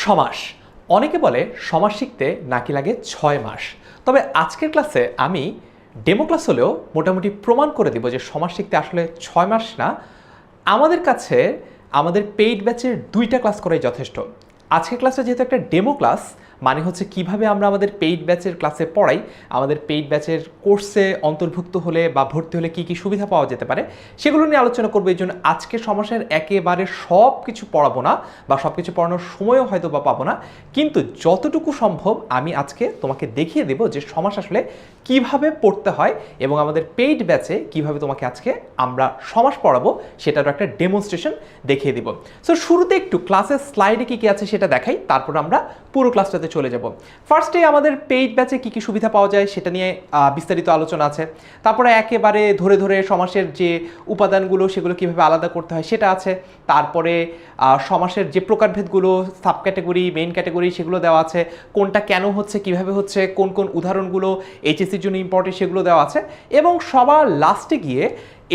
সমাস। অনেকে বলে সমাস শিখতে নাকি লাগে 6 মাস। তবে আজকের ক্লাসে আমি ডেমো ক্লাস হলেও মোটামুটি প্রমাণ করে দিব যে সমাস শিখতে আসলে 6 মাস না, আমাদের কাছে আমাদের পেইড ব্যাচের 2টা ক্লাস করাই যথেষ্ট। আজকের ক্লাসটা যেহেতু একটা ডেমো ক্লাস, মানে হচ্ছে কিভাবে আমরা আমাদের পেইড ব্যাচের ক্লাসে পড়াই, আমাদের পেইড ব্যাচের কোর্সে অন্তর্ভুক্ত হলে বা ভর্তি হলে কি কি সুবিধা পাওয়া যেতে পারে সেগুলো নিয়ে আলোচনা করবো। এই জন্য আজকে সমাসের একেবারে সব কিছু পড়াবো না বা সব কিছু পড়ানোর সময়ও হয়তো বা পাবো না, কিন্তু যতটুকু সম্ভব আমি আজকে তোমাকে দেখিয়ে দেবো যে সমাস আসলে কিভাবে পড়তে হয় এবং আমাদের পেইড ব্যাচে কিভাবে তোমাকে আজকে আমরা সমাস পড়াবো সেটারও একটা ডেমনস্ট্রেশন দেখিয়ে দিব। সো শুরুতে একটু ক্লাসের স্লাইডে কি কি আছে সেটা দেখাই, তারপর আমরা পুরো ক্লাসটাতে চলে যাব। ফার্স্টে আমাদের পেইড ব্যাচে কি কি সুবিধা পাওয়া যায় সেটা নিয়ে বিস্তারিত আলোচনা আছে। তারপরে একেবারে ধরে ধরে সমাসের যে উপাদানগুলো সেগুলো কিভাবে আলাদা করতে হয় সেটা আছে। তারপরে সমাসের যে প্রকারভেদগুলো, সাব ক্যাটাগরি, মেইন ক্যাটাগরি সেগুলো দেওয়া আছে। কোনটা কেন হচ্ছে, কিভাবে হচ্ছে, কোন কোন উদাহরণগুলো এইচএসসির জন্য ইম্পর্টেন্ট সেগুলো দেওয়া আছে। এবং সবার লাস্টে গিয়ে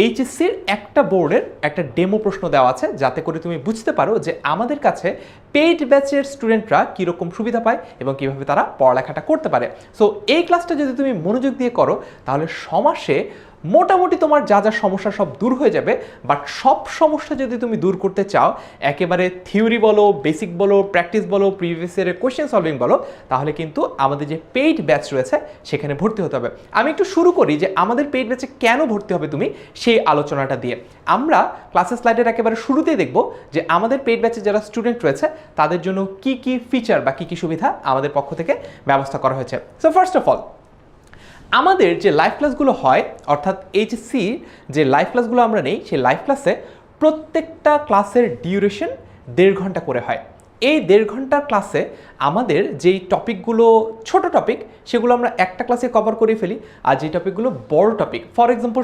এইচএসসির একটা বোর্ডের একটা ডেমো প্রশ্ন দেওয়া আছে, যাতে করে তুমি বুঝতে পারো যে আমাদের কাছে পেইড ব্যাচের স্টুডেন্টরা কীরকম সুবিধা পায় এবং কীভাবে তারা পড়ালেখাটা করতে পারে। সো এই ক্লাসটা যদি তুমি মনোযোগ দিয়ে করো তাহলে সমাসে মোটামুটি তোমার যা যা সমস্যা সব দূর হয়ে যাবে। বাট সব সমস্যা যদি তুমি দূর করতে চাও, একেবারে থিওরি বলো, বেসিক বলো, প্র্যাকটিস বলো, প্রিভিয়াস ইয়ারের কোয়েশ্চেন সলভিং বলো, তাহলে কিন্তু আমাদের যে পেইড ব্যাচ রয়েছে সেখানে ভর্তি হতে হবে। আমি একটু শুরু করি যে আমাদের পেইড ব্যাচে কেন ভর্তি হবে তুমি সেই আলোচনাটা দিয়ে। আমরা ক্লাসের স্লাইডের একেবারে শুরুতেই দেখব যে আমাদের পেইড ব্যাচে যারা স্টুডেন্ট রয়েছে তাদের জন্য কি কি ফিচার বা কি কি সুবিধা আমাদের পক্ষ থেকে ব্যবস্থা করা হয়েছে। সো ফার্স্ট অফ অল, আমাদের যে লাইভ ক্লাসগুলো হয়, অর্থাৎ এইচএসসি যে লাইভ ক্লাসগুলো আমরা নেই, সেই লাইভ ক্লাসে প্রত্যেকটা ক্লাসের ডিউরেশন 1.5 ঘন্টা করে হয়। এই 1.5 ঘন্টার ক্লাসে আমাদের যেই টপিকগুলো ছোট টপিক সেগুলো আমরা একটা ক্লাসে কভার করে ফেলি, আর যে টপিকগুলো বড় টপিক, ফর এক্সাম্পল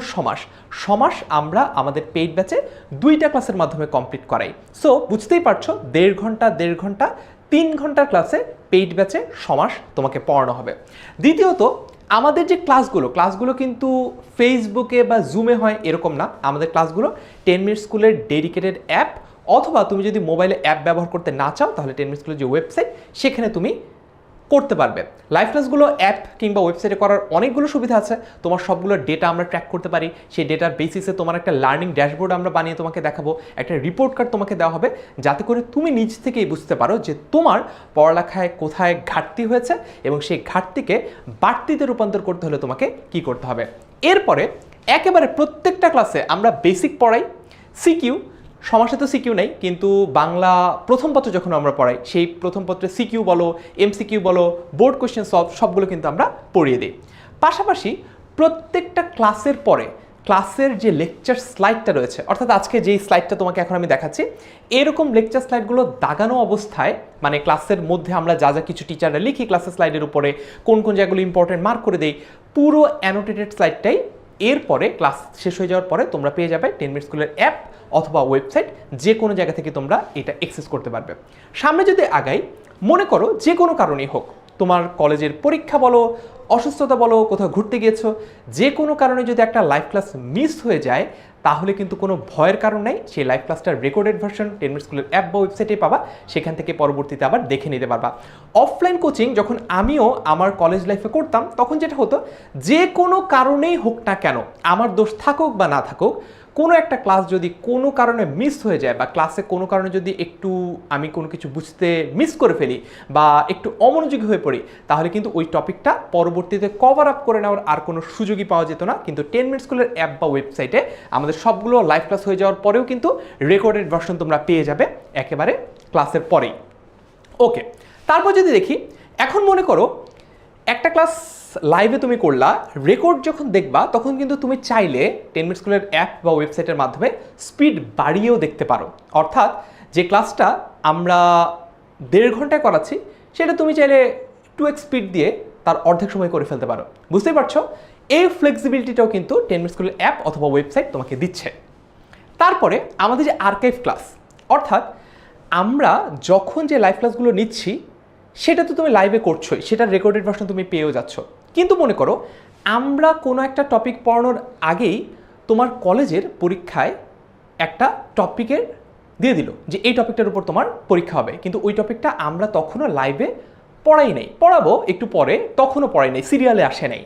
সমাস আমরা আমাদের পেইড ব্যাচে 2টা ক্লাসের মাধ্যমে কমপ্লিট করাই। সো বুঝতেই পারছো 1.5 ঘন্টা 3 ঘন্টার ক্লাসে পেইড ব্যাচে সমাস তোমাকে পড়ানো হবে। দ্বিতীয়ত, আমাদের যে ক্লাসগুলো কিন্তু ফেসবুকে বা জুমে হয় এরকম না। আমাদের ক্লাসগুলো 10 মিনিট স্কুলের ডেডিকেটেড অ্যাপ, অথবা তুমি যদি মোবাইলে অ্যাপ ব্যবহার করতে না চাও তাহলে 10 মিনিট স্কুলের যে ওয়েবসাইট সেখানে তুমি করতে পারবে। লাইভ ক্লাসগুলো অ্যাপ কিংবা ওয়েবসাইটে করার অনেকগুলো সুবিধা আছে। তোমার সবগুলো ডেটা আমরা ট্র্যাক করতে পারি। সেই ডেটার বেসিসে তোমার একটা লার্নিং ড্যাশবোর্ড আমরা বানিয়ে তোমাকে দেখাবো, একটা রিপোর্ট কার্ড তোমাকে দেওয়া হবে, যাতে করে তুমি নিজ থেকেই বুঝতে পারো যে তোমার পড়ালেখায় কোথায় ঘাটতি হয়েছে এবং সেই ঘাটতিকে বাড়তিতে রূপান্তর করতে হলে তোমাকে কি করতে হবে। এরপরে একেবারে প্রত্যেকটা ক্লাসে আমরা বেসিক পড়াই, সিকিউ, সমাসে তো সিকিউ নেই, কিন্তু বাংলা প্রথম পত্র যখন আমরা পড়াই সেই প্রথম পত্রে সিকিউ বলো, এমসিকিউ বলো, বোর্ড কোয়েশ্চেন সবগুলো কিন্তু আমরা পড়িয়ে দিই। পাশাপাশি প্রত্যেকটা ক্লাসের পরে ক্লাসের যে লেকচার স্লাইডটা রয়েছে, অর্থাৎ আজকে যেই স্লাইডটা তোমাকে এখন আমি দেখাচ্ছি, এরকম লেকচার স্লাইডগুলো দাগানো অবস্থায়, মানে ক্লাসের মধ্যে আমরা যা যা কিছু টিচাররা লিখি ক্লাসের স্লাইডের উপরে, কোন কোন জায়গাগুলো ইম্পর্টেন্ট মার্ক করে দেই, পুরো অ্যানোটেটেড স্লাইডটাই এরপরে ক্লাস শেষ হয়ে যাওয়ার পরে তোমরা পেয়ে যাবে 10 মিনিট স্কুলের অ্যাপ অথবা ওয়েবসাইট, যে কোনো জায়গা থেকে তোমরা এটা অ্যাক্সেস করতে পারবে। সামনে যদি আগাই, মনে করো যে কোনো কারণেই হোক, তোমার কলেজের পরীক্ষা বলো, অসুস্থতা বলো, কোথাও ঘুরতে গিয়েছো, যে কোনো কারণে যদি একটা লাইভ ক্লাস মিস হয়ে যায় তাহলে কিন্তু কোনো ভয়ের কারণ নেই। সেই লাইভ ক্লাসটার রেকর্ডেড ভার্সন 10 মিনিট স্কুলের অ্যাপ বা ওয়েবসাইটে পাবা, সেখান থেকে পরবর্তীতে আবার দেখে নিতে পারবা। অফলাইন কোচিং যখন আমিও আমার কলেজ লাইফে করতাম তখন যেটা হতো, যে কোনো কারণেই হোক না কেন, আমার দোষ থাকুক বা না থাকুক, কোনো একটা ক্লাস যদি কোনো কারণে মিস হয়ে যায় বা ক্লাসে কোনো কারণে যদি একটু আমি কোনো কিছু বুঝতে মিস করে ফেলি বা একটু অমনোযোগী হয়ে পড়ি, তাহলে কিন্তু ওই টপিকটা পরবর্তীতে কভার আপ করে নেওয়ার আর কোনো সুযোগই পাওয়া যেত না। কিন্তু 10 মিনিট স্কুলের অ্যাপ বা ওয়েবসাইটে আমাদের সবগুলো লাইভ ক্লাস হয়ে যাওয়ার পরেও কিন্তু রেকর্ডেড ভার্সন তোমরা পেয়ে যাবে একেবারে ক্লাসের পরেই। ওকে, তারপর যদি দেখি, এখন মনে করো একটা ক্লাস লাইভে তুমি করলা, রেকর্ড যখন দেখবা তখন কিন্তু তুমি চাইলে 10 মিনিট স্কুলের অ্যাপ বা ওয়েবসাইটের মাধ্যমে স্পিড বাড়িয়েও দেখতে পারো। অর্থাৎ যে ক্লাসটা আমরা 1.5 ঘন্টায় করাচ্ছি সেটা তুমি চাইলে 2x স্পিড দিয়ে তার অর্ধেক সময় করে ফেলতে পারো। বুঝতেই পারছো, এই ফ্লেক্সিবিলিটিটাও কিন্তু 10 মিনিট স্কুলের অ্যাপ অথবা ওয়েবসাইট তোমাকে দিচ্ছে। তারপরে আমাদের যে আর্কাইভ ক্লাস, অর্থাৎ আমরা যখন যে লাইভ ক্লাসগুলো নিচ্ছি সেটা তো তুমি লাইভে করছোই, সেটার রেকর্ডেড ভার্সন তুমি পেয়েও যাচ্ছ। কিন্তু মনে করো আমরা কোনো একটা টপিক পড়ানোর আগেই তোমার কলেজের পরীক্ষায় একটা টপিকের দিয়ে দিল যে এই টপিকটার উপর তোমার পরীক্ষা হবে, কিন্তু ওই টপিকটা আমরা তখনও লাইভে পড়াই নাই, পড়াবো একটু পরে, তখনও পড়াই নাই, সিরিয়ালে আসে নাই।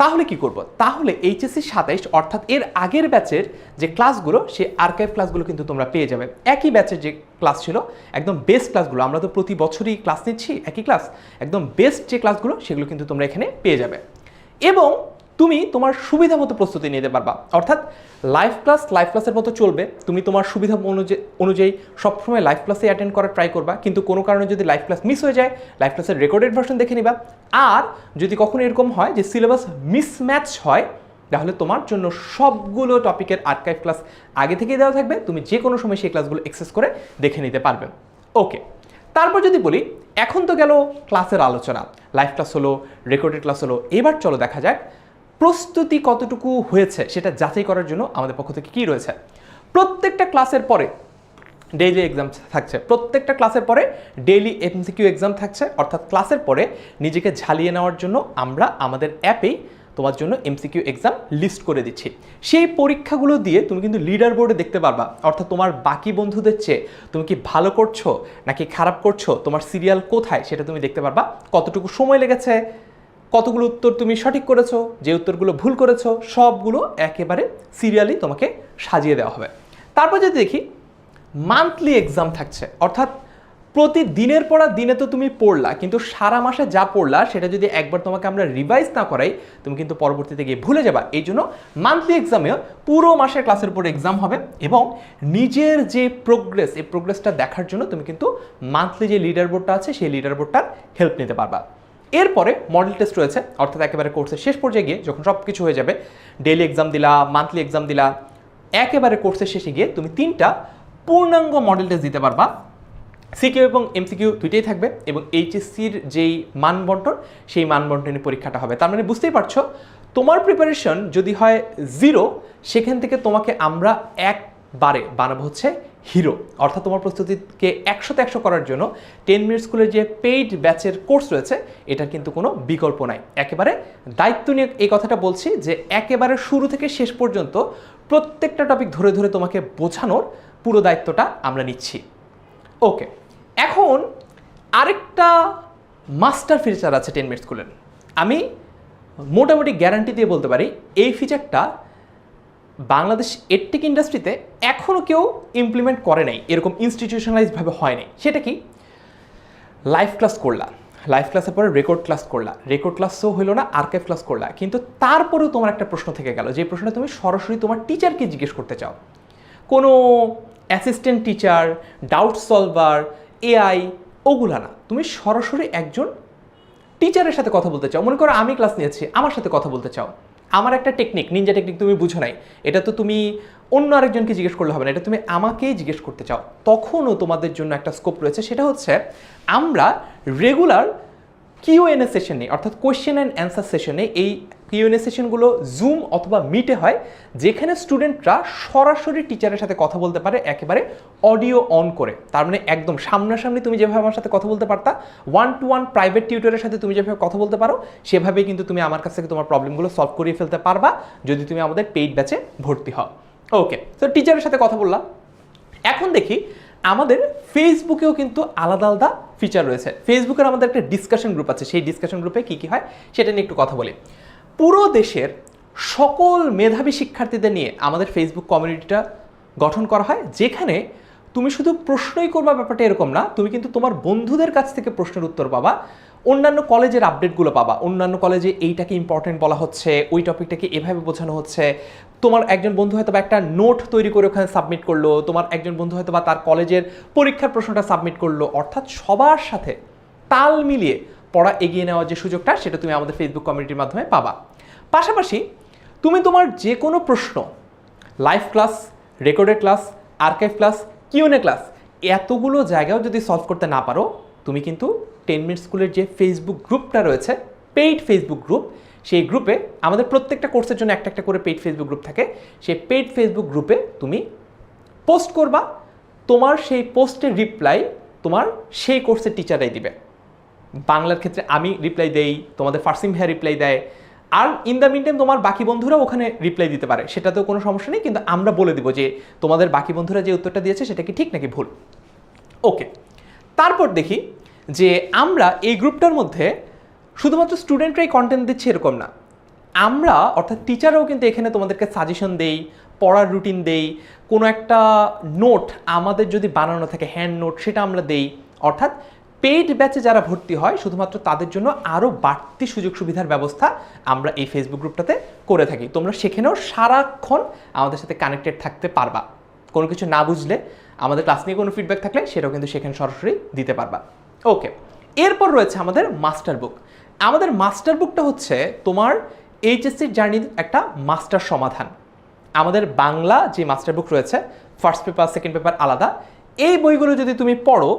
তাহলে কি করব? তাহলে এইচএসসি 27 অর্থাৎ এর আগের ব্যাচের যে ক্লাসগুলো, সে আর্কাইভ ক্লাসগুলো কিন্তু তোমরা পেয়ে যাবে। একই ব্যাচের যে ক্লাস ছিল, একদম বেস্ট ক্লাসগুলো, আমরা তো প্রতি বছরই ক্লাস নিচ্ছি একই ক্লাস, একদম বেস্ট যে ক্লাসগুলো সেগুলো কিন্তু তোমরা এখানে পেয়ে যাবে। এবং তুমি তোমার সুবিধা মতো প্রস্তুতি নিতে পারবা, অর্থাৎ লাইভ ক্লাসের মতো চলবে। তুমি তোমার সুবিধা অনুযায়ী সবসময় লাইভ ক্লাসে অ্যাটেন্ড করার ট্রাই করবা, কিন্তু কোনো কারণে যদি লাইভ ক্লাস মিস হয়ে যায়, লাইভ ক্লাসের রেকর্ডেড ভার্সন দেখে নিবা। আর যদি কখনো এরকম হয় যে সিলেবাস মিসম্যাচ হয়, তাহলে তোমার জন্য সবগুলো টপিকের আর্কাইভ ক্লাস আগে থেকেই দেওয়া থাকবে, তুমি যে কোনো সময় সেই ক্লাসগুলো অ্যাক্সেস করে দেখে নিতে পারবে। ওকে, তারপর যদি বলি, এখন তো গেল ক্লাসের আলোচনা, লাইভ ক্লাস হলো, রেকর্ডেড ক্লাস হলো, এবার চলো দেখা যাক প্রস্তুতি কতটুকু হয়েছে সেটা যাচাই করার জন্য আমাদের পক্ষ থেকে কী রয়েছে। প্রত্যেকটা ক্লাসের পরে ডেইলি এক্সাম থাকছে, প্রত্যেকটা ক্লাসের পরে ডেইলি এমসিকিউ এক্সাম থাকছে, অর্থাৎ ক্লাসের পরে নিজেকে ঝালিয়ে নেওয়ার জন্য আমরা আমাদের অ্যাপেই তোমার জন্য এমসিকিউ এক্সাম লিস্ট করে দিচ্ছি। সেই পরীক্ষাগুলো দিয়ে তুমি কিন্তু লিডার বোর্ডে দেখতে পারবা, অর্থাৎ তোমার বাকি বন্ধুদের চেয়ে তুমি কি ভালো করছো নাকি খারাপ করছো, তোমার সিরিয়াল কোথায় সেটা তুমি দেখতে পারবা। কতটুকু সময় লেগেছে, কতগুলো উত্তর তুমি সঠিক করেছো, যে উত্তরগুলো ভুল করেছো, সবগুলো একেবারে সিরিয়ালি তোমাকে সাজিয়ে দেওয়া হবে। তারপর যদি দেখি মান্থলি এক্সাম থাকছে, অর্থাৎ প্রতিদিনের পড়া দিনে তো তুমি পড়লা, কিন্তু সারা মাসে যা পড়লা সেটা যদি একবার তোমাকে আমরা রিভাইজ না করাই, তুমি কিন্তু পরবর্তীতে গিয়ে ভুলে যাবা। এই জন্য মান্থলি এক্সামেও পুরো মাসের ক্লাসের উপর এক্সাম হবে, এবং নিজের যে প্রোগ্রেস, এই প্রোগ্রেসটা দেখার জন্য তুমি কিন্তু মান্থলি যে লিডার বোর্ডটা আছে সেই লিডার বোর্ডটার হেল্প নিতে পারবা। এরপরে মডেল টেস্ট রয়েছে, অর্থাৎ একেবারে কোর্সের শেষ পর্যায়ে গিয়ে যখন সব কিছু হয়ে যাবে, ডেইলি এক্সাম দিলা, মান্থলি এক্সাম দিলা, একেবারে কোর্সের শেষে গিয়ে তুমি 3টা পূর্ণাঙ্গ মডেল টেস্ট দিতে পারবা। সিকিউ এবং এমসিকিউ দুইটাই থাকবে, এবং এইচএসসির যেই মানবন্টন সেই মানবন্টনের পরীক্ষাটা হবে। তার মানে বুঝতেই পারছো, তোমার প্রিপারেশন যদি হয় 0, সেখান থেকে তোমাকে আমরা একবারে বানাবো হচ্ছে হিরো। অর্থাৎ তোমার প্রস্তুতিকে 100-100 করার জন্য 10 মিনিট স্কুলের যে পেইড ব্যাচের কোর্স রয়েছে, এটার কিন্তু কোনো বিকল্প নাই। একেবারে দায়িত্ব নিয়ে এই কথাটা বলছি যে একেবারে শুরু থেকে শেষ পর্যন্ত প্রত্যেকটা টপিক ধরে ধরে তোমাকে বোঝানোর পুরো দায়িত্বটা আমরা নিচ্ছি। ওকে, এখন আরেকটা মাস্টার ফিচার আছে 10 মিনিট স্কুলের, আমি মোটামুটি গ্যারান্টি দিয়ে বলতে পারি এই ফিচারটা বাংলাদেশ এডটেক ইন্ডাস্ট্রিতে এখনও কেউ ইমপ্লিমেন্ট করে নাই, এরকম ইনস্টিটিউশনালাইজভাবে হয় নাই। সেটা কি? লাইভ ক্লাস করলা, লাইভ ক্লাসের পরে রেকর্ড ক্লাস করলা, রেকর্ড ক্লাসও হলো না, আর্কাইভ ক্লাস করলা, কিন্তু তারপরেও তোমার একটা প্রশ্ন থেকে গেল, যে প্রশ্নটা তুমি সরাসরি তোমার টিচারকে জিজ্ঞেস করতে চাও, কোনো assistant teacher, doubt solver, AI, ওগুলা না, তুমি সরাসরি একজন টিচারের সাথে কথা বলতে চাও। মনে করো আমি ক্লাস নিয়েছি, আমার সাথে কথা বলতে চাও, আমার একটা টেকনিক, নিনজা টেকনিক তুমি বুঝো নাই, এটা তো তুমি অন্য আরেকজনকে জিজ্ঞেস করলে হবে না, এটা তুমি আমাকেই জিজ্ঞেস করতে চাও, তখনও তোমাদের জন্য একটা স্কোপ রয়েছে। সেটা হচ্ছে আমরা রেগুলার কিউএনএ সেশন নেই, অর্থাৎ কোয়েশ্চেন অ্যান্ড অ্যান্সার সেশনে। এই কিউএনএ সেশনগুলো জুম অথবা মিটে হয়, যেখানে স্টুডেন্টরা সরাসরি টিচারের সাথে কথা বলতে পারে একেবারে অডিও অন করে। তার মানে একদম সামনাসামনি তুমি যেভাবে আমার সাথে কথা বলতে পারতা, 1-to-1 প্রাইভেট টিউটরের সাথে তুমি যেভাবে কথা বলতে পারো, সেভাবেই কিন্তু তুমি আমার কাছ থেকে তোমার প্রবলেমগুলো সলভ করিয়ে ফেলতে পারবা যদি তুমি আমাদের পেইড ব্যাচে ভর্তি হও। ওকে, তো টিচারের সাথে কথা বললাম। এখন দেখি আমাদের ফেসবুকেও কিন্তু আলাদা আলাদা ফিচার রয়েছে। ফেসবুকের আমাদের একটা ডিসকাশন গ্রুপ আছে, সেই ডিসকাশন গ্রুপে কী কী হয় সেটা নিয়ে একটু কথা বলি। পুরো দেশের সকল মেধাবী শিক্ষার্থীদের নিয়ে আমাদের ফেসবুক কমিউনিটিটা গঠন করা হয়, যেখানে তুমি শুধু প্রশ্নই করবা ব্যাপারটা এরকম না, তুমি কিন্তু তোমার বন্ধুদের কাছ থেকে প্রশ্নের উত্তর পাবা, অন্যান্য কলেজের আপডেটগুলো পাবা, অন্যান্য কলেজে এইটাকে ইম্পর্টেন্ট বলা হচ্ছে, ওই টপিকটাকে এভাবে বোঝানো হচ্ছে। তোমার একজন বন্ধু হয়তো বা একটা নোট তৈরি করে ওখানে সাবমিট করলো, তোমার একজন বন্ধু হয়তো বা তার কলেজের পরীক্ষার প্রশ্নটা সাবমিট করলো। অর্থাৎ সবার সাথে তাল মিলিয়ে পড়া এগিয়ে নেওয়ার যে সুযোগটা, সেটা তুমি আমাদের ফেসবুক কমিউনিটির মাধ্যমে পাবা। পাশাপাশি তুমি তোমার যে কোনো প্রশ্ন, live class, recorded class, archive class, Q and A class, এতগুলো জায়গাও যদি সলভ করতে না পারো, তুমি কিন্তু 10 মিনিট স্কুলের যে ফেসবুক গ্রুপটা রয়েছে, পেইড ফেসবুক গ্রুপ, সেই গ্রুপে আমাদের প্রত্যেকটা কোর্সের জন্য একটা একটা করে পেইড ফেসবুক গ্রুপ থাকে, সেই পেইড ফেসবুক গ্রুপে তুমি পোস্ট করবা, তোমার সেই পোস্টের রিপ্লাই তোমার সেই কোর্সের টিচাররাই দিবে। বাংলার ক্ষেত্রে আমি রিপ্লাই দেই, তোমাদের ফার্সিম ভাইয়া রিপ্লাই দেয়, আর ইন দ্য মিন টাইম তোমার বাকি বন্ধুরা ওখানে রিপ্লাই দিতে পারে, সেটাতেও কোনো সমস্যা নেই, কিন্তু আমরা বলে দিব যে তোমাদের বাকি বন্ধুরা যে উত্তরটা দিয়েছে সেটা কি ঠিক নাকি ভুল। ওকে, তারপর দেখি যে আমরা এই গ্রুপটার মধ্যে শুধুমাত্র স্টুডেন্টরাই কন্টেন্ট দিচ্ছে এরকম না, আমরা অর্থাৎ টিচাররাও কিন্তু এখানে তোমাদেরকে সাজেশন দেই, পড়ার রুটিন দেই, কোনো একটা নোট আমাদের যদি বানানো থাকে হ্যান্ড নোট সেটা আমরা দেই। অর্থাৎ পেইড ব্যাচে যারা ভর্তি হয় শুধুমাত্র তাদের জন্য আরও বাড়তি সুযোগ সুবিধার ব্যবস্থা আমরা এই ফেসবুক গ্রুপটাতে করে থাকি। তোমরা সেখানেও সারাক্ষণ আমাদের সাথে কানেক্টেড থাকতে পারবা। কোনো কিছু না বুঝলে, আমাদের ক্লাস নিয়ে কোনো ফিডব্যাক থাকলে সেটাও কিন্তু সেখানে সরাসরি দিতে পারবা। ওকে, এরপর রয়েছে আমাদের মাস্টার বুক। আমাদের মাস্টার বুকটা হচ্ছে তোমার এইচএসসির জার্নির একটা মাস্টার সমাধান। আমাদের বাংলা যে মাস্টার বুক রয়েছে, ফার্স্ট পেপার সেকেন্ড পেপার আলাদা, এই বইগুলো যদি তুমি পড়ো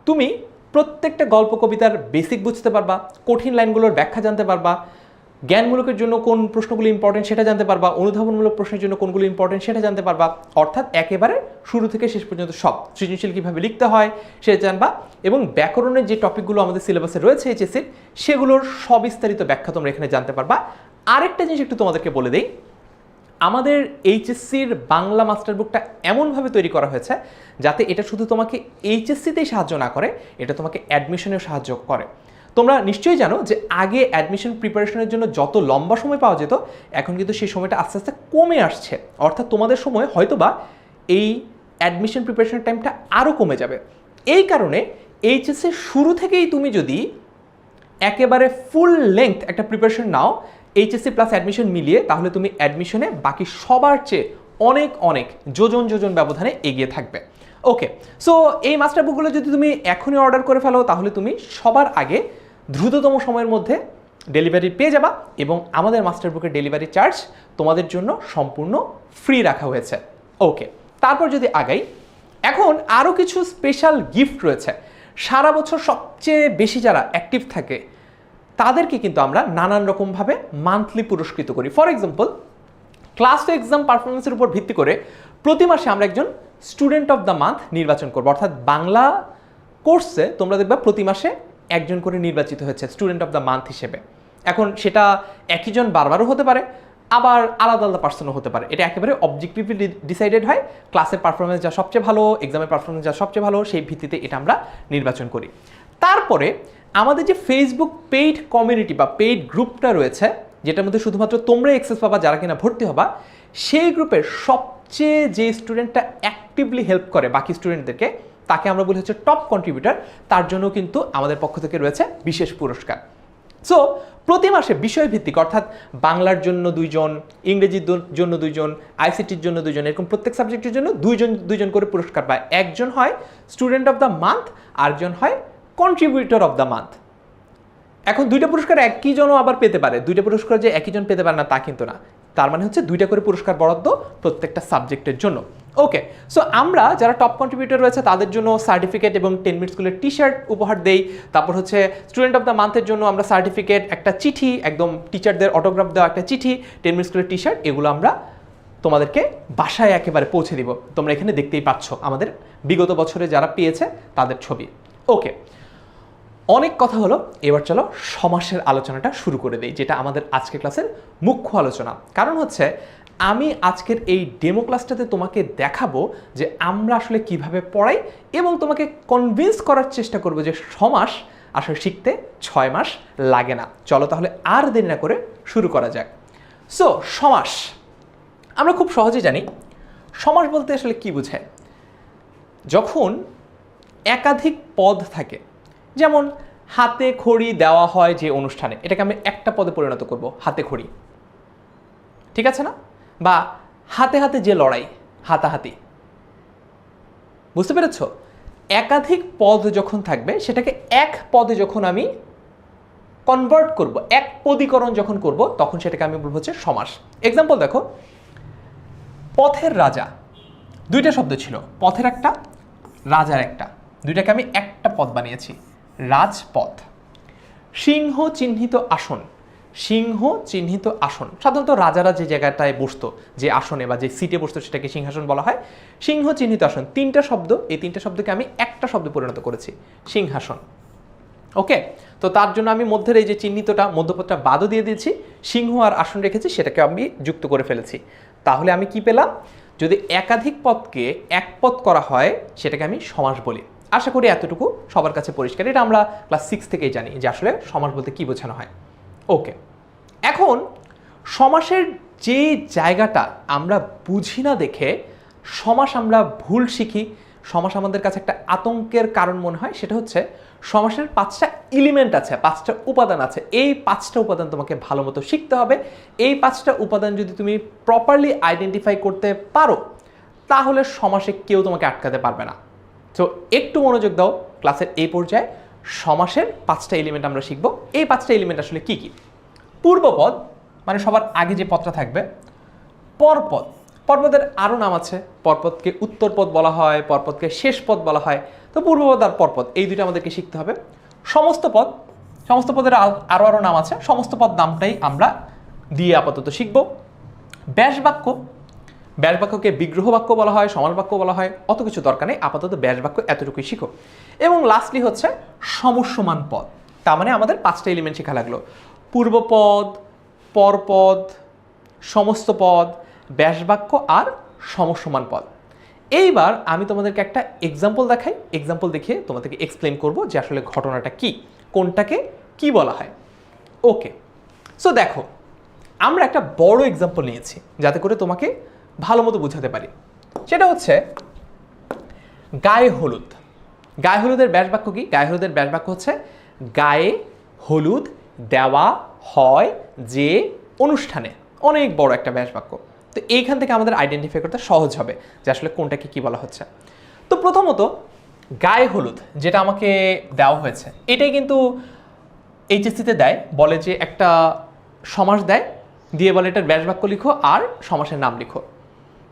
তুমি প্রত্যেকটা গল্প কবিতার বেসিক বুঝতে পারবা, কঠিন লাইনগুলোর ব্যাখ্যা জানতে পারবা, জ্ঞানমূলকের জন্য কোন প্রশ্নগুলো ইম্পর্টেন্ট সেটা জানতে পারবা, অনুধাবনমূলক প্রশ্নের জন্য কোনগুলো ইম্পর্টেন্ট সেটা জানতে পারবা। অর্থাৎ একেবারে শুরু থেকে শেষ পর্যন্ত সব, সৃজনশীল কীভাবে লিখতে হয় সেটা জানবা, এবং ব্যাকরণের যে টপিকগুলো আমাদের সিলেবাসে রয়েছে এইচএসসির সেগুলোর সবিস্তারিত ব্যাখ্যা তোমরা এখানে জানতে পারবা। আরেকটা জিনিস একটু তোমাদেরকে বলে দিই, আমাদের এইচএসসির বাংলা মাস্টার বুকটা এমনভাবে তৈরি করা হয়েছে যাতে এটা শুধু তোমাকে এইচএসসিতেই সাহায্য না করে, এটা তোমাকে অ্যাডমিশনেও সাহায্য করে। তোমরা নিশ্চয়ই জানো যে আগে অ্যাডমিশন প্রিপারেশনের জন্য যত লম্বা সময় পাওয়া যেত, এখন কিন্তু সেই সময়টা আস্তে আস্তে কমে আসছে। অর্থাৎ তোমাদের সময় হয়তোবা এই অ্যাডমিশন প্রিপারেশনের টাইমটা আরও কমে যাবে। এই কারণে এইচএসসির শুরু থেকেই তুমি যদি একেবারে ফুল লেংথ একটা প্রিপারেশন নাও এইচএসসি প্লাস অ্যাডমিশন মিলিয়ে, তাহলে তুমি অ্যাডমিশনে বাকি সবার চেয়ে অনেক অনেক যোজন ব্যবধানে এগিয়ে থাকবে। ওকে, সো এই মাস্টার বুকগুলো যদি তুমি এখনই অর্ডার করে ফেলো তাহলে তুমি সবার আগে দ্রুততম সময়ের মধ্যে ডেলিভারি পেয়ে যাবা, এবং আমাদের মাস্টার বুকের ডেলিভারি চার্জ তোমাদের জন্য সম্পূর্ণ ফ্রি রাখা হয়েছে। ওকে, তারপর যদি আগাই, এখন আরও কিছু স্পেশাল গিফট রয়েছে। সারা বছর সবচেয়ে বেশি যারা অ্যাক্টিভ থাকে তাদেরকে কিন্তু আমরা নানান রকমভাবে মান্থলি পুরস্কৃত করি। For example, class two exam পারফরমেন্সের উপর ভিত্তি করে প্রতি মাসে আমরা একজন স্টুডেন্ট অফ দ্য মান্থ নির্বাচন করবো। অর্থাৎ বাংলা কোর্সে তোমরা দেখবা প্রতি মাসে একজন করে নির্বাচিত হয়েছে স্টুডেন্ট অফ দ্য মান্থ হিসেবে। এখন সেটা একইজন বারবারও হতে পারে, আবার আলাদা আলাদা পার্সনও হতে পারে। এটা একেবারে অবজেক্টিভলি ডিসাইডেড হয়, ক্লাসের পারফরমেন্স যা সবচেয়ে ভালো, এক্সামের পারফরমেন্স যা সবচেয়ে ভালো, সেই ভিত্তিতে এটা আমরা নির্বাচন করি। তারপরে আমাদের যে ফেসবুক পেইড কমিউনিটি বা পেইড গ্রুপটা রয়েছে, যেটার মধ্যে শুধুমাত্র তোমরাই অ্যাক্সেস পাবা যারা কিনা ভর্তি হবা, সেই গ্রুপের সবচেয়ে যে স্টুডেন্টটা অ্যাক্টিভলি হেল্প করে বাকি স্টুডেন্টদেরকে, তাকে আমরা বলি হচ্ছে টপ কন্ট্রিবিউটার। তার জন্য কিন্তু আমাদের পক্ষ থেকে রয়েছে বিশেষ পুরস্কার। সো প্রতি মাসে বিষয়ভিত্তিক, অর্থাৎ বাংলার জন্য 2 জন, ইংরেজির জন্য 2 জন, আইসিটির জন্য 2 জন, এরকম প্রত্যেক সাবজেক্টের জন্য 2 জন করে পুরস্কার পায়। একজন হয় স্টুডেন্ট অফ দ্য মান্থ, আরেকজন হয় কন্ট্রিবিউটর অফ দ্য মান্থ। এখন 2টা পুরস্কার একই জনও আবার পেতে পারে, 2টা পুরস্কার যে একই জন পেতে পারে না তা কিন্তু না। তার মানে হচ্ছে 2টা করে পুরস্কার বরাদ্দ প্রত্যেকটা সাবজেক্টের জন্য। ওকে, সো আমরা যারা টপ কন্ট্রিবিউটর রয়েছে তাদের জন্য সার্টিফিকেট এবং 10 মিনিট স্কুলের টি-শার্ট উপহার দেই। তারপর হচ্ছে স্টুডেন্ট অফ দ্য মান্থের জন্য আমরা সার্টিফিকেট, একটা চিঠি, একদম টিচারদের অটোগ্রাফ দেওয়া একটা চিঠি, 10 মিনিট স্কুলের টি-শার্ট, এগুলো আমরা তোমাদেরকে বাসায় একেবারে পৌঁছে দিব। তোমরা এখানে দেখতেই পাচ্ছ আমাদের বিগত বছরে যারা পেয়েছে তাদের ছবি। ওকে, অনেক কথা হলো, এবার চলো সমাসের আলোচনাটা শুরু করে দেই, যেটা আমাদের আজকের ক্লাসের মুখ্য আলোচনা। কারণ হচ্ছে আমি আজকের এই ডেমো ক্লাসটাতে তোমাকে দেখাবো যে আমরা আসলে কিভাবে পড়াই, এবং তোমাকে কনভিন্স করার চেষ্টা করবো যে সমাস আসলে শিখতে 6 মাস লাগে না। চলো তাহলে আর দেরি না করে শুরু করা যাক। সো সমাস আমরা খুব সহজে জানি, সমাস বলতে আসলে কি বোঝায়। যখন একাধিক পদ থাকে, যেমন হাতে খড়ি দেওয়া হয় যে অনুষ্ঠানে, এটাকে আমি একটা পদে পরিণত করব, হাতে খড়ি, ঠিক আছে না? বা হাতে হাতে যে লড়াই, হাতাহাতি, বুঝতে পেরেছ? একাধিক পদ যখন থাকবে সেটাকে এক পদে যখন আমি কনভার্ট করব, এক পদীকরণ যখন করব, তখন সেটাকে আমি বলবো হচ্ছে সমাস। এক্সাম্পল দেখো, পথের রাজা, 2টা শব্দ ছিল, পথের একটা, রাজার একটা, 2টাকে আমি একটা পদ বানিয়েছি, রাজপথ। সিংহ চিহ্নিত আসন, সিংহ চিহ্নিত আসন, সাধারণত রাজারা যে জায়গাটায় বসতো, যে আসনে বা যে সিটে বসতো সেটাকে সিংহাসন বলা হয়। সিংহ চিহ্নিত আসন, 3টা শব্দ, এই 3টা শব্দকে আমি একটা শব্দে পরিণত করেছি, সিংহাসন। ওকে, তো তার জন্য আমি মধ্যের এই যে চিহ্নিতটা মধ্যপদটা বাদও দিয়ে দিয়েছি, সিংহ আর আসন রেখেছি, সেটাকে আমি যুক্ত করে ফেলেছি। তাহলে আমি কি পেলাম? যদি একাধিক পদকে এক পদ করা হয় সেটাকে আমি সমাস বলি। আশা করি এতটুকু সবার কাছে পরিষ্কার। এটা আমরা ক্লাস 6 থেকেই জানি যে আসলে সমাস বলতে কি বোঝানো হয়। ওকে, এখন সমাসের যে জায়গাটা আমরা বুঝি না দেখে সমাস আমরা ভুল শিখি, সমাস আমাদের কাছে একটা আতঙ্কের কারণ মনে হয়, সেটা হচ্ছে সমাসের 5টা এলিমেন্ট আছে, 5টা উপাদান আছে। এই 5টা উপাদান তোমাকে ভালো মতো শিখতে হবে। এই 5টা উপাদান যদি তুমি প্রপারলি আইডেন্টিফাই করতে পারো তাহলে সমাসে কেউ তোমাকে আটকাতে পারবে না। তো একটু মনোযোগ দাও, ক্লাসের এই পর্যায়ে সমাসের 5টা এলিমেন্ট আমরা শিখব। এই 5টা এলিমেন্ট আসলে কি কি? পূর্বপদ, মানে সবার আগে যে পদটা থাকবে। পরপদ, পরপদের আরও নাম আছে, পরপদকে উত্তরপদ বলা হয়, পরপদকে শেষ পদ বলা হয়। তো পূর্বপদ আর পরপদ এই দুটো আমাদেরকে শিখতে হবে। সমস্ত পদ, সমস্ত পদের আরও নাম আছে, সমস্ত পদ নামটাই আমরা দিয়ে আপাতত শিখব। ব্যাস বাক্য, ব্যাস বাক্যকে বিগ্রহ বাক্য বলা হয়, সমাস বাক্য বলা হয়, অত কিছু দরকার নেই, আপাতত ব্যাস বাক্য এতটুকুই শিখো। এবং লাস্টলি হচ্ছে সমস্যমান পদ, তার মানে আমাদের 5টা এলিমেন্ট শেখা লাগলো। পূর্বপদ, পরপদ, সমস্ত পদ, ব্যাস বাক্য আর সমস্যমান পদ। এইবার আমি তোমাদেরকে একটা এক্সাম্পল দেখাই, এক্সাম্পল দেখিয়ে তোমাদেরকে এক্সপ্লেন করব যে আসলে ঘটনাটা কি, কোনটাকে কি বলা হয়। ওকে, সো দেখো আমরা একটা বড় এক্সাম্পল নিয়েছি যাতে করে তোমাকে ভালো মতো বোঝাতে পারি। সেটা হচ্ছে গায়ে হলুদ। গায়ে হলুদের ব্যাস বাক্য কি? গায়ে হলুদের ব্যাস বাক্য হচ্ছে গায়ে হলুদ দেওয়া হয় যে অনুষ্ঠানে। অনেক বড় একটা ব্যাস বাক্য। তো এইখান থেকে আমাদের আইডেন্টিফাই করতে সহজ হবে যে আসলে কোনটাকে কি বলা হচ্ছে। তো প্রথমত গায়ে হলুদ যেটা আমাকে দেওয়া হয়েছে, এটাই কিন্তু এইচএসসিতে দেয়, বলে যে একটা সমাস দেয়, দিয়ে বলে এটার ব্যাস বাক্য লিখো আর সমাসের নাম লিখো।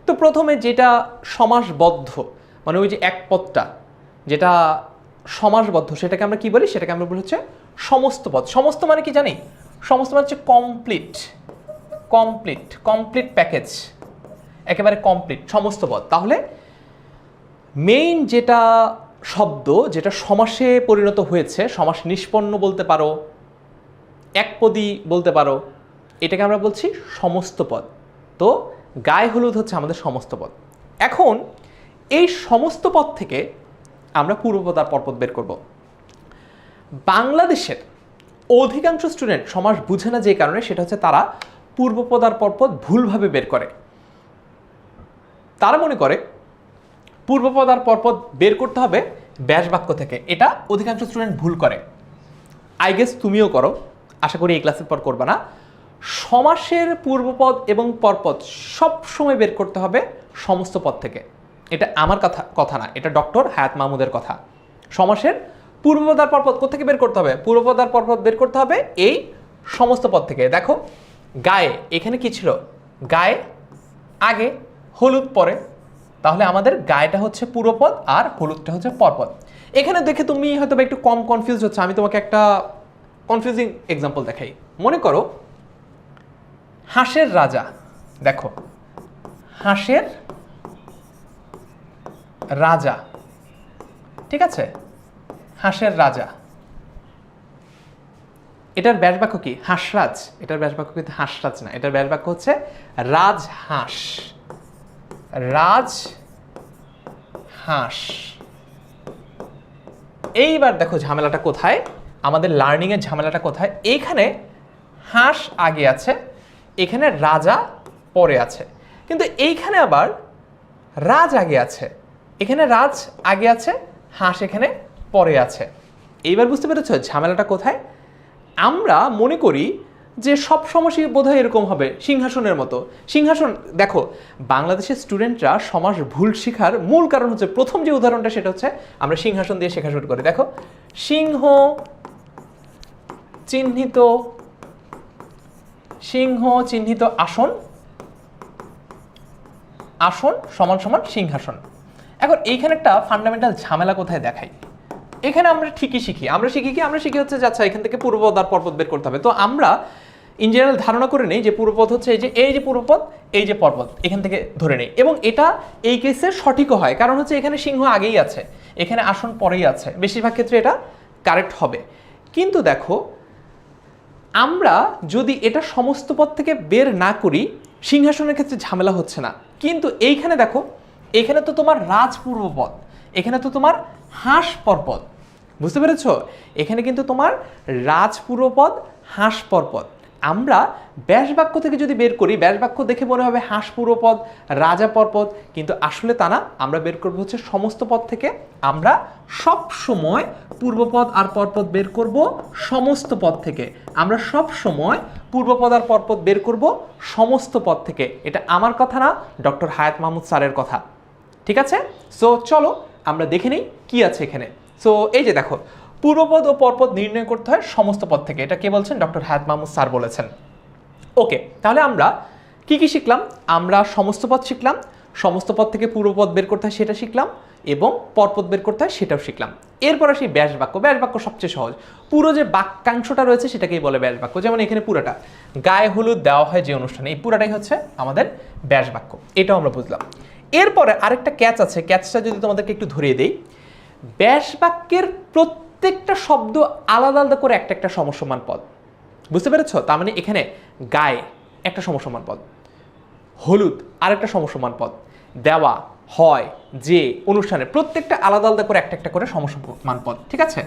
তো প্রথমে যেটা সমাসবদ্ধ, মানে ওই যে এক পদটা যেটা সমাসবদ্ধ, সেটাকে আমরা কি বলি? সেটাকে আমরা বলি হচ্ছে সমস্ত পদ। সমস্ত মানে কি জানি? সমস্ত মানে হচ্ছে কমপ্লিট, কমপ্লিট, কমপ্লিট প্যাকেজ, একেবারে কমপ্লিট সমস্ত পদ। তাহলে মেইন যেটা শব্দ যেটা সমাসে পরিণত হয়েছে, সমাস নিষ্পন্ন বলতে পারো, একপদী বলতে পারো, এটাকে আমরা বলছি সমস্ত পদ। তো গায়ে হলুদ হচ্ছে আমাদের সমস্ত পদ। এখন এই সমস্ত পদ থেকে আমরা পূর্বপদ আর পরপদ বের করব। বাংলাদেশের অধিকাংশ স্টুডেন্ট সমাস বুঝে না যে কারণে, সেটা হচ্ছে তারা পূর্বপদ আর পরপদ ভুলভাবে বের করে। তারা মনে করে পূর্বপদ আর পরপদ বের করতে হবে ব্যাস বাক্য থেকে। এটা অধিকাংশ স্টুডেন্ট ভুল করে, আই গেস তুমিও করো, আশা করি এই ক্লাসের পর করবে না। সমাসের পূর্বপদ এবং পরপদ সব সময় বের করতে হবে সমস্ত পদ থেকে। এটা আমার কথা না, এটা ডক্টর হায়াত মাহমুদের কথা। সমাসের পূর্বপদ আর পরপদ কোত্থেকে বের করতে হবে? পূর্বপদ আর পরপদ বের করতে হবে এই সমস্ত পদ থেকে। দেখো গায়ে, এখানে কি ছিল? গায়ে আগে, হলুদ পরে, তাহলে আমাদের গায়েটা হচ্ছে পূর্বপদ আর হলুদটা হচ্ছে পরপদ। এখানে দেখে তুমি হয়তো একটু কম কনফিউজ হচ্ছে, আমি তোমাকে একটা কনফিউজিং এক্সাম্পল দেখাই। মনে করো হাঁসের রাজা, দেখো হাঁসের রাজা, ঠিক আছে? হাঁসের রাজা, এটার ব্যাস বাক্য কি? হাঁসরাজ। এটার ব্যাস বাক্য কিন্তু হাঁসরাজ না, এটার ব্যাস বাক্য হচ্ছে রাজহাঁস। রাজহাঁস। এইবার দেখো ঝামেলাটা কোথায়, আমাদের লার্নিং এর ঝামেলাটা কোথায়? এইখানে হাঁস আগে আছে, এখানে রাজা পরে আছে, কিন্তু এইখানে আবার রাজ আগে আছে, এখানে রাজ আগে আছে, হাঁস এখানে পরে আছে। এইবার বুঝতে পেরেছো ঝামেলাটা কোথায়? আমরা মনে করি যে সব সমস্যাই বোধহয় এরকম হবে, সিংহাসনের মতো। সিংহাসন, দেখো বাংলাদেশের স্টুডেন্টরা সমাস ভুল শেখার মূল কারণ হচ্ছে, প্রথম যে উদাহরণটা সেটা হচ্ছে আমরা সিংহাসন দিয়ে শেখা শুরু করি। দেখো সিংহ চিহ্নিত, সিংহ চিহ্নিত আসন, আসন সমান সমান সিংহাসন। এখন এইখানে একটা ফান্ডামেন্টাল ঝামেলা কোথায় দেখাই? এখানে আমরা ঠিকই শিখি, আমরা শিখি কি? আমরা শিখি হচ্ছে আচ্ছা এখান থেকে পূর্বপদ আর পরপদ বের করতে হবে। তো আমরা ইন জেনারেল ধারণা করে নেই যে পূর্বপদ হচ্ছে এই যে পূর্বপদ, এই যে পরপদ, এখান থেকে ধরে নেই। এবং এটা এই কেসে সঠিকও হয়, কারণ হচ্ছে এখানে সিংহ আগেই আছে, এখানে আসন পরেই আছে, বেশিরভাগ ক্ষেত্রে এটা কারেক্ট হবে। কিন্তু দেখো আমরা যদি এটা সমস্ত পদ থেকে বের না করি সিংহাসনের ক্ষেত্রে ঝামেলা হচ্ছে না, কিন্তু এইখানে দেখো এখানে তো তোমার রাজপূর্বপদ, এখানে তো তোমার হাঁস পরপদ, বুঝতে পেরেছ? এখানে কিন্তু তোমার রাজপূর্বপদ হাঁস পরপদ। আমরা ব্যাস বাক্য থেকে যদি বের করি, ব্যাস বাক্য দেখে মনে হবে হাঁস পূর্বপদ রাজা পরপদ, কিন্তু আসলে তা না। আমরা বের করব হচ্ছে সমস্ত পদ থেকে। আমরা সব সময় পূর্বপদ আর পরপদ বের করব সমস্ত পদ থেকে। আমরা সব সময় পূর্বপদ আর পরপদ বের করব সমস্ত পদ থেকে। এটা আমার কথা না, ডক্টর হায়াত মাহমুদ স্যারের কথা। ঠিক আছে? সো চলো আমরা দেখে নিই কি আছে এখানে। সো এই যে দেখো, পূর্বপদ ও পরপদ নির্ণয় করতে হয় সমস্ত পদ থেকে। এটা কে বলছেন? ডক্টর হায়াত মাহমুদ স্যার বলেছেন। ওকে, তাহলে আমরা কি কি শিখলাম? আমরা সমস্ত পদ শিখলাম, সমস্ত পদ থেকে পূর্বপদ বের করতে হয় সেটা শিখলাম, এবং পরপদ বের করতে হয় সেটাও শিখলাম। এরপর আসি ব্যাস বাক্য। ব্যাস বাক্য সবচেয়ে সহজ। পুরো যে বাক্যাংশটা রয়েছে সেটাকেই বলে ব্যাস বাক্য। যেমন এখানে পুরোটা গায়ে হলুদ দেওয়া হয় যে অনুষ্ঠানে, এই পুরাটাই হচ্ছে আমাদের ব্যাস বাক্য। এটাও আমরা বুঝলাম। এরপরে আরেকটা ক্যাচ আছে, ক্যাচটা যদি তোমাদেরকে একটু ধরিয়ে দেই। ব্যাস বাক্যের প্রত্যেকটা শব্দ আলাদা আলাদা করে একটা একটা সমসমান পদ, বুঝতে পেরেছ? তার মানে এখানে গায়ে একটা সমসমান পদ, হলুদ আরেকটা সমসমান পদ, দেওয়া, হয়, যে, অনুষ্ঠানে, প্রত্যেকটা আলাদা আলাদা করে একটা একটা করে সমসমান পদ। ঠিক আছে?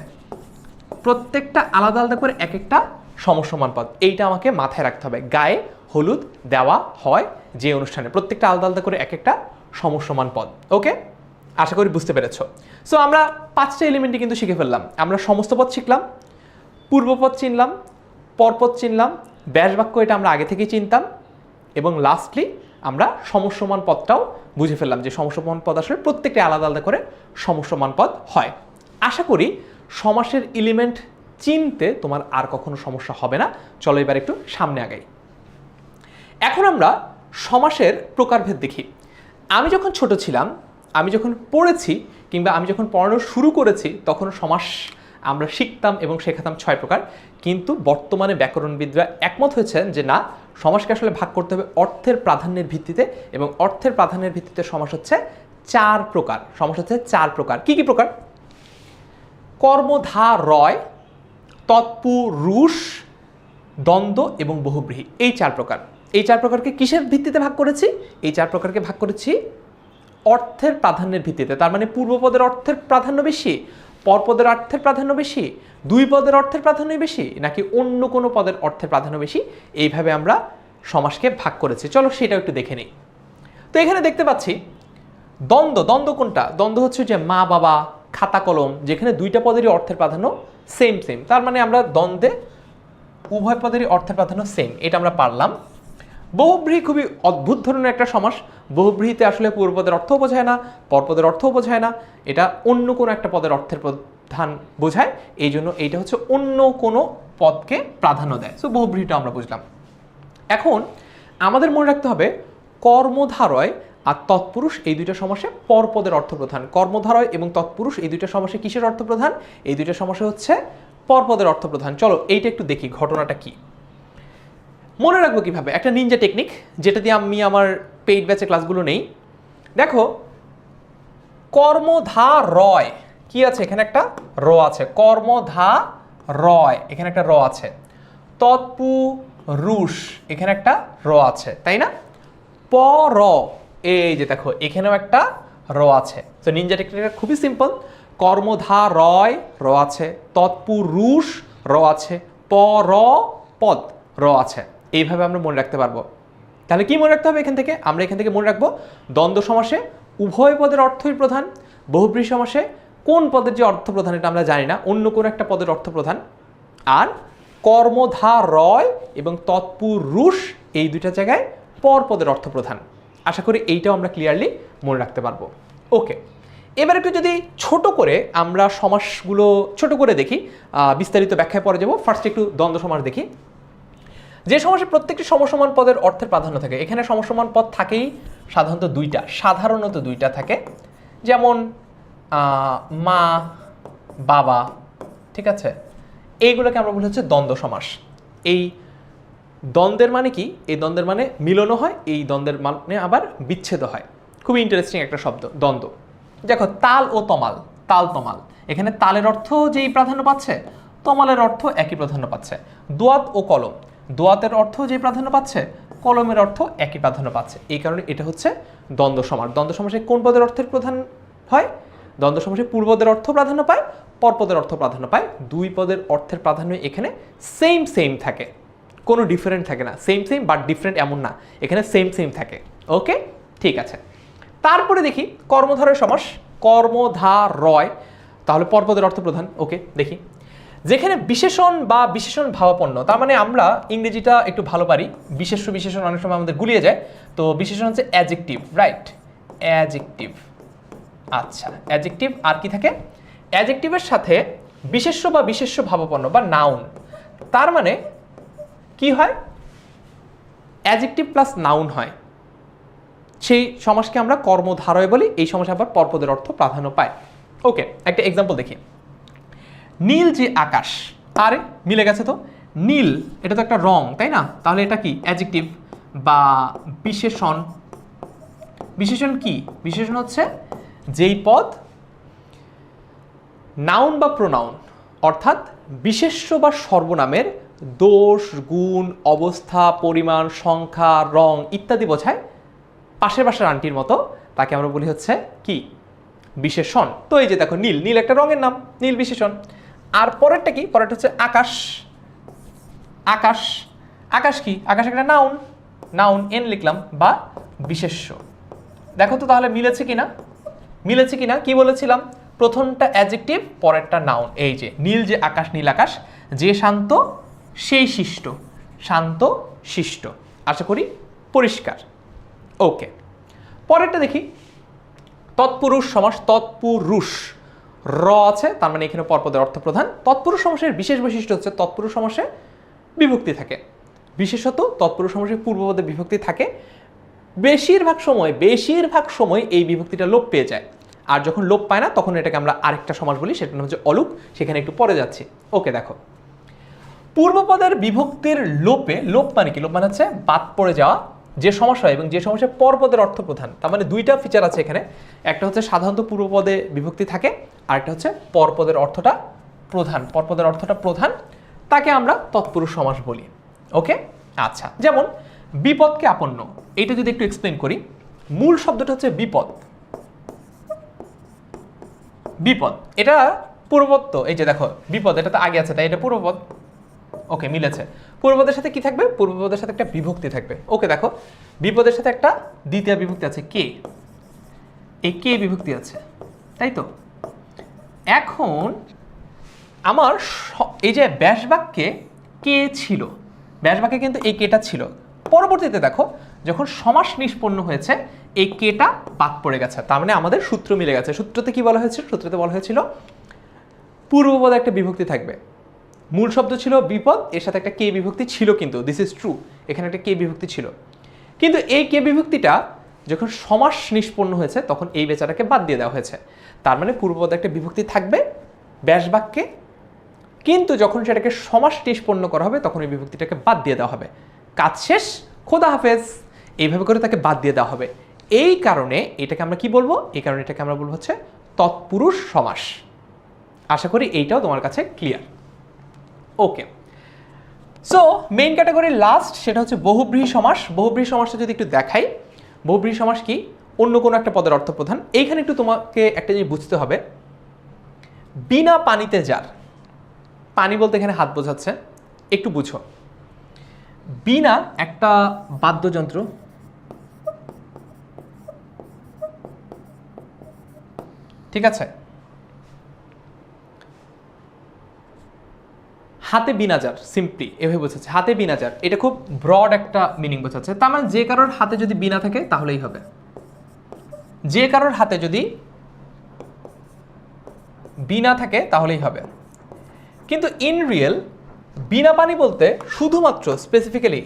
প্রত্যেকটা আলাদা আলাদা করে এক একটা সমসমান পদ, এইটা আমাকে মাথায় রাখতে হবে। গায়ে, হলুদ, দেওয়া, হয়, যে, অনুষ্ঠানে, প্রত্যেকটা আলাদা আলাদা করে এক একটা সমসমান পদ। ওকে, আশা করি বুঝতে পেরেছ। সো আমরা 5টা এলিমেন্টই কিন্তু শিখে ফেললাম। আমরা সমস্ত পদ শিখলাম, পূর্বপদ চিনলাম, পরপদ চিনলাম, ব্যাস বাক্য এটা আমরা আগে থেকেই চিনতাম, এবং লাস্টলি আমরা সমসমান পদটাও বুঝে ফেললাম যে সমসমান পদ আসলে প্রত্যেকটা আলাদা আলাদা করে সমসমান পদ হয়। আশা করি সমাসের এলিমেন্ট চিনতে তোমার আর কখনো সমস্যা হবে না। চলো এবার একটু সামনে আগাই। এখন আমরা সমাসের প্রকারভেদ দেখি। আমি যখন ছোট ছিলাম, আমি যখন পড়েছি কিংবা আমি যখন পড়ানো শুরু করেছি, তখন সমাস আমরা শিখতাম এবং শেখাতাম 6 প্রকার। কিন্তু বর্তমানে ব্যাকরণবিদরা একমত হয়েছেন যে না, সমাসকে আসলে ভাগ করতে হবে অর্থের প্রাধান্যের ভিত্তিতে, এবং অর্থের প্রাধান্যের ভিত্তিতে সমাস হচ্ছে 4 প্রকার। সমাস হচ্ছে 4 প্রকার। কি কি প্রকার? কর্মধারয়, তৎপুরুষ, দ্বন্দ্ব এবং বহুব্রীহি, এই 4 প্রকার। এই 4 প্রকারকে কিসের ভিত্তিতে ভাগ করেছি? এই 4 প্রকারকে ভাগ করেছি অর্থের প্রাধান্যের ভিত্তিতে। তার মানে পূর্বপদের অর্থের প্রাধান্য বেশি, পরপদের অর্থের প্রাধান্য বেশি, দুই পদের অর্থের প্রাধান্য বেশি, নাকি অন্য কোনো পদের অর্থের প্রাধান্য বেশি, এইভাবে আমরা সমাসকে ভাগ করেছি। চলো সেটাও একটু দেখে নিই। তো এখানে দেখতে পাচ্ছি দ্বন্দ্ব। দ্বন্দ্ব কোনটা? দ্বন্দ্ব হচ্ছে যে মা বাবা, খাতা কলম, যেখানে দুইটা পদেরই অর্থের প্রাধান্য সেম সেম। তার মানে আমরা দ্বন্দ্বে উভয় পদেরই অর্থের প্রাধান্য সেম, এটা আমরা পারলাম। বহুব্রীহি খুবই অদ্ভুত ধরনের একটা সমাস। বহুব্রীহিতে আসলে পূর্বপদের অর্থও বোঝায় না, পরপদের অর্থও বোঝায় না, এটা অন্য কোনো একটা পদের অর্থের প্রধান বোঝায়। এই জন্য এইটা হচ্ছে অন্য কোনো পদকে প্রাধান্য দেয়। সো বহুব্রীহিটা আমরা বুঝলাম। এখন আমাদের মনে রাখতে হবে কর্মধারয় আর তৎপুরুষ এই দুইটা সমাসে পরপদের অর্থ প্রধান। কর্মধারয় এবং তৎপুরুষ এই দুইটা সমাসে কিসের অর্থ প্রধান? এই দুইটা সমাসে হচ্ছে পরপদের অর্থ প্রধান। চলো এইটা একটু দেখি ঘটনাটা কি। মনে রাখবো কিভাবে? একটা নিনজা টেকনিক, যেটা দিয়ে আমি আমার পেইড ব্যাচে ক্লাসগুলো নেই। দেখো, কর্মধারয় কি আছে? এখানে একটা র আছে। কর্মধারয়, এখানে একটা র আছে। তৎপুরুষ, এখানে একটা র আছে, তাই না? পর, এই যে দেখো এখানেও একটা র আছে। তো নিনজা টেকনিকটা খুবই সিম্পল। কর্মধারয় র আছে, তৎপুরুষ র আছে, পরপদ র আছে। এইভাবে আমরা মনে রাখতে পারবো। তাহলে কি মনে রাখতে হবে এখান থেকে? আমরা এখান থেকে মনে রাখবো দ্বন্দ্ব সমাসে উভয় পদের অর্থই প্রধান, বহুব্রীহি সমাসে কোন পদের যে অর্থ প্রধান এটা আমরা জানি না, অন্য কোন একটা পদের অর্থ প্রধান, আর কর্মধারয় এবং তৎপুরুষ এই দুইটা জায়গায় পরপদের অর্থ প্রধান। আশা করি এইটাও আমরা ক্লিয়ারলি মনে রাখতে পারবো। ওকে, এবার একটু যদি ছোট করে আমরা সমাসগুলো ছোট করে দেখি, বিস্তারিত ব্যাখ্যায় পরে যাবো। ফার্স্ট একটু দ্বন্দ্ব সমাস দেখি। যে সমাসে প্রত্যেকটি সমসমান পদের অর্থের প্রাধান্য থাকে, এখানে সমসমান পদ থাকেই সাধারণত দুইটা, সাধারণত দুইটা থাকে। যেমন মা, বাবা, ঠিক আছে? এইগুলোকে আমরা বলি হচ্ছে দ্বন্দ্ব সমাস। এই দ্বন্দ্বের মানে কি? এই দ্বন্দ্বের মানে মিলনও হয়, এই দ্বন্দ্বের মানে আবার বিচ্ছেদ হয়। খুবই ইন্টারেস্টিং একটা শব্দ দ্বন্দ্ব। দেখো, তাল ও তমাল, তাল তমাল, এখানে তালের অর্থ যেই প্রাধান্য পাচ্ছে, তমালের অর্থ একই প্রাধান্য পাচ্ছে। দোয়াত ও কলম, দোয়াতের অর্থ যে প্রাধান্য পাচ্ছে, কলমের অর্থ একই প্রাধান্য পাচ্ছে। এই কারণে এটা হচ্ছে দ্বন্দ্ব সমাস। দ্বন্দ্ব সমাসে কোন পদের অর্থের প্রধান হয়? দ্বন্দ্ব সমাসে পূর্বপদের অর্থ প্রাধান্য পায়, পরপদের অর্থ প্রাধান্য পায়। দুই পদের অর্থের প্রাধান্য এখানে সেম সেম থাকে, কোনো ডিফারেন্ট থাকে না। সেম সেম বাট ডিফারেন্ট এমন না, এখানে সেম সেম থাকে। ওকে, ঠিক আছে। তারপরে দেখি কর্মধারয় সমাস, কর্মধারয়, তাহলে পরপদের অর্থ প্রধান। ওকে, দেখি যেখানে বিশেষণ বা বিশেষণ ভাবাপন্ন, তার মানে আমরা ইংরেজিটা একটু ভালো পারি, বিশেষ্য বিশেষণ অনেক সময় আমাদের গুলিয়ে যায়। তো বিশেষণ হচ্ছে অ্যাডজেক্টিভ, রাইট? অ্যাডজেক্টিভ, আচ্ছা অ্যাডজেক্টিভ। আর কি থাকে? অ্যাডজেক্টিভের সাথে বিশেষ্য বা বিশেষ্য ভাবাপন্ন বা নাউন, তার মানে কি হয়? অ্যাডজেক্টিভ প্লাস নাউন হয়, সেই সমাসকে আমরা কর্মধারয় বলি। এই সমাসে আবার পরপদের অর্থ প্রাধান্য পায়। ওকে, একটা এক্সাম্পল দেখি। নীল যে আকাশ, আরে মিলে গেছে তো। নীল এটা তো একটা রং, তাই না? তাহলে এটা কি? অ্যাডজেক্টিভ বা বিশেষণ। বিশেষণ কি? বিশেষণ হচ্ছে যেই পদ নাউন বা প্রোনাউন অর্থাৎ বিশেষ্য বা সর্বনামের দোষ, গুণ, অবস্থা, পরিমাণ, সংখ্যা, রং ইত্যাদি বোঝায়, পাশের পাশের আন্টির মতো, তাকে আমরা বলি হচ্ছে কি? বিশেষণ। তো এই যে দেখো নীল, নীল একটা রঙের নাম, নীল বিশেষণ। আর পরেরটা কি? পরেরটা হচ্ছে আকাশ। আকাশ, আকাশ কি? আকাশ একটা নাউন, নাউন এন লিখলাম বা বিশেষ্য। দেখো তো তাহলে মিলেছে কিনা? মিলেছে কিনা? কি বলেছিলাম? প্রথমটা অ্যাডজেক্টিভ, পরেরটা নাউন। এই যে নীল যে আকাশ, নীল আকাশ, যে শান্ত সেই শিষ্ট, শান্ত শিষ্ট। আশা করি পরিষ্কার। ওকে, পরেরটা দেখি তৎপুরুষ সমাস। তৎপুরুষ, র আছে, তার মানে এখানে পরপদের অর্থ প্রধান। তৎপুরুষ সমাসের বিশেষ বৈশিষ্ট্য হচ্ছে তৎপুরুষ সমাসে বিভক্তি থাকে, বিশেষত তৎপুরুষ সমাসে পূর্বপদে বিভক্তি থাকে। বেশিরভাগ সময় এই বিভক্তিটা লোপ পেয়ে যায়। আর যখন লোপ পায় না তখন এটাকে আমরা আরেকটা সমাস বলি, সেটা হচ্ছে অলুক। সেখানে একটু পরে যাচ্ছি। ওকে, দেখো পূর্বপদের বিভক্তির লোপে, লোপ মানে কি? লোপ মানে হচ্ছে বাদ পড়ে যাওয়া, যে সমাস হয় এবং যে সমাসে পরপদের অর্থ প্রধান। তার মানে দুইটা ফিচার আছে এখানে। একটা হচ্ছে সাধারণত পূর্বপদে বিভক্তি থাকে, আর একটা হচ্ছে পরপদের অর্থটা প্রধান। পরপদের অর্থটা প্রধান, তাকে আমরা তৎপুরুষ সমাস বলি। ওকে, আচ্ছা। যেমন বিপদকে আপন্ন, এইটা যদি একটু এক্সপ্লেন করি। মূল শব্দটা হচ্ছে বিপদ, বিপদ এটা পূর্বপদ। তো এই যে দেখো বিপদ, এটা তো আগে আছে তাই এটা পূর্বপদ। ওকে, মিলেছে। পূর্বপদের সাথে কি থাকবে? পূর্বপদের সাথে একটা বিভক্তি থাকবে। ওকে, দেখো বিপদের সাথে একটা দ্বিতীয় বিভক্তি আছে, কে। এই কে বিভক্তি আছে, তাই তো। এখন আমার এই যে ব্যাস বাক্যে কে ছিল, ব্যাস বাক্যে কিন্তু এই কেটা ছিল। পরবর্তীতে দেখো যখন সমাস নিষ্পন্ন হয়েছে এই কেটা বাদ পড়ে গেছে, তার মানে আমাদের সূত্র মিলে গেছে। সূত্রতে কি বলা হয়েছিল? সূত্রতে বলা হয়েছিল পূর্বপদে একটা বিভক্তি থাকবে। মূল শব্দ ছিল বিপদ, এর সাথে একটা কে বিভক্তি ছিল, কিন্তু দিস ইজ ট্রু, এখানে একটা কে বিভক্তি ছিল। কিন্তু এই কে বিভক্তিটা যখন সমাস নিষ্পন্ন হয়েছে তখন এই বেচারাকে বাদ দিয়ে দেওয়া হয়েছে। তার মানে পূর্বপদে একটা বিভক্তি থাকবে ব্যাস বাক্যে, কিন্তু যখন সেটাকে সমাস নিষ্পন্ন করা হবে তখন এই বিভক্তিটাকে বাদ দিয়ে দেওয়া হবে। কাজ শেষ, খোদা হাফেজ, এইভাবে করে তাকে বাদ দিয়ে দেওয়া হবে। এই কারণে এটাকে আমরা কি বলবো? এই কারণে এটাকে আমরা বলবো হচ্ছে তৎপুরুষ সমাস। আশা করি এইটাও তোমার কাছে ক্লিয়ার। ওকে, সো মেইন ক্যাটাগরি লাস্ট, সেটা হচ্ছে বহুব্রীহি সমাস। বহুব্রীহি সমাসটা যদি একটু দেখাই, বহুব্রীহি সমাস কি? অন্য কোনো একটা পদের অর্থ প্রধান। এইখানে একটু তোমাকে একটা জিনিস বুঝতে হবে, বিনা পানিতে যার, পানি বলতে এখানে হাত বোঝাচ্ছে, একটু বুঝো। বিনা একটা বাদ্যযন্ত্র, ঠিক আছে, হাতে বিনাজার, সিম্পলি এভাবে বোঝাচ্ছে হাতে বিনাজার। এটা খুব ব্রড একটা মিনিং বোঝাচ্ছে। তার মানে যে কারোর হাতে যদি বিনা থাকে তাহলেই হবে, যে কারোর হাতে যদি বিনা থাকে তাহলেই হবে। কিন্তু ইন রিয়েল বিনা পানি বলতে শুধুমাত্র স্পেসিফিক্যালি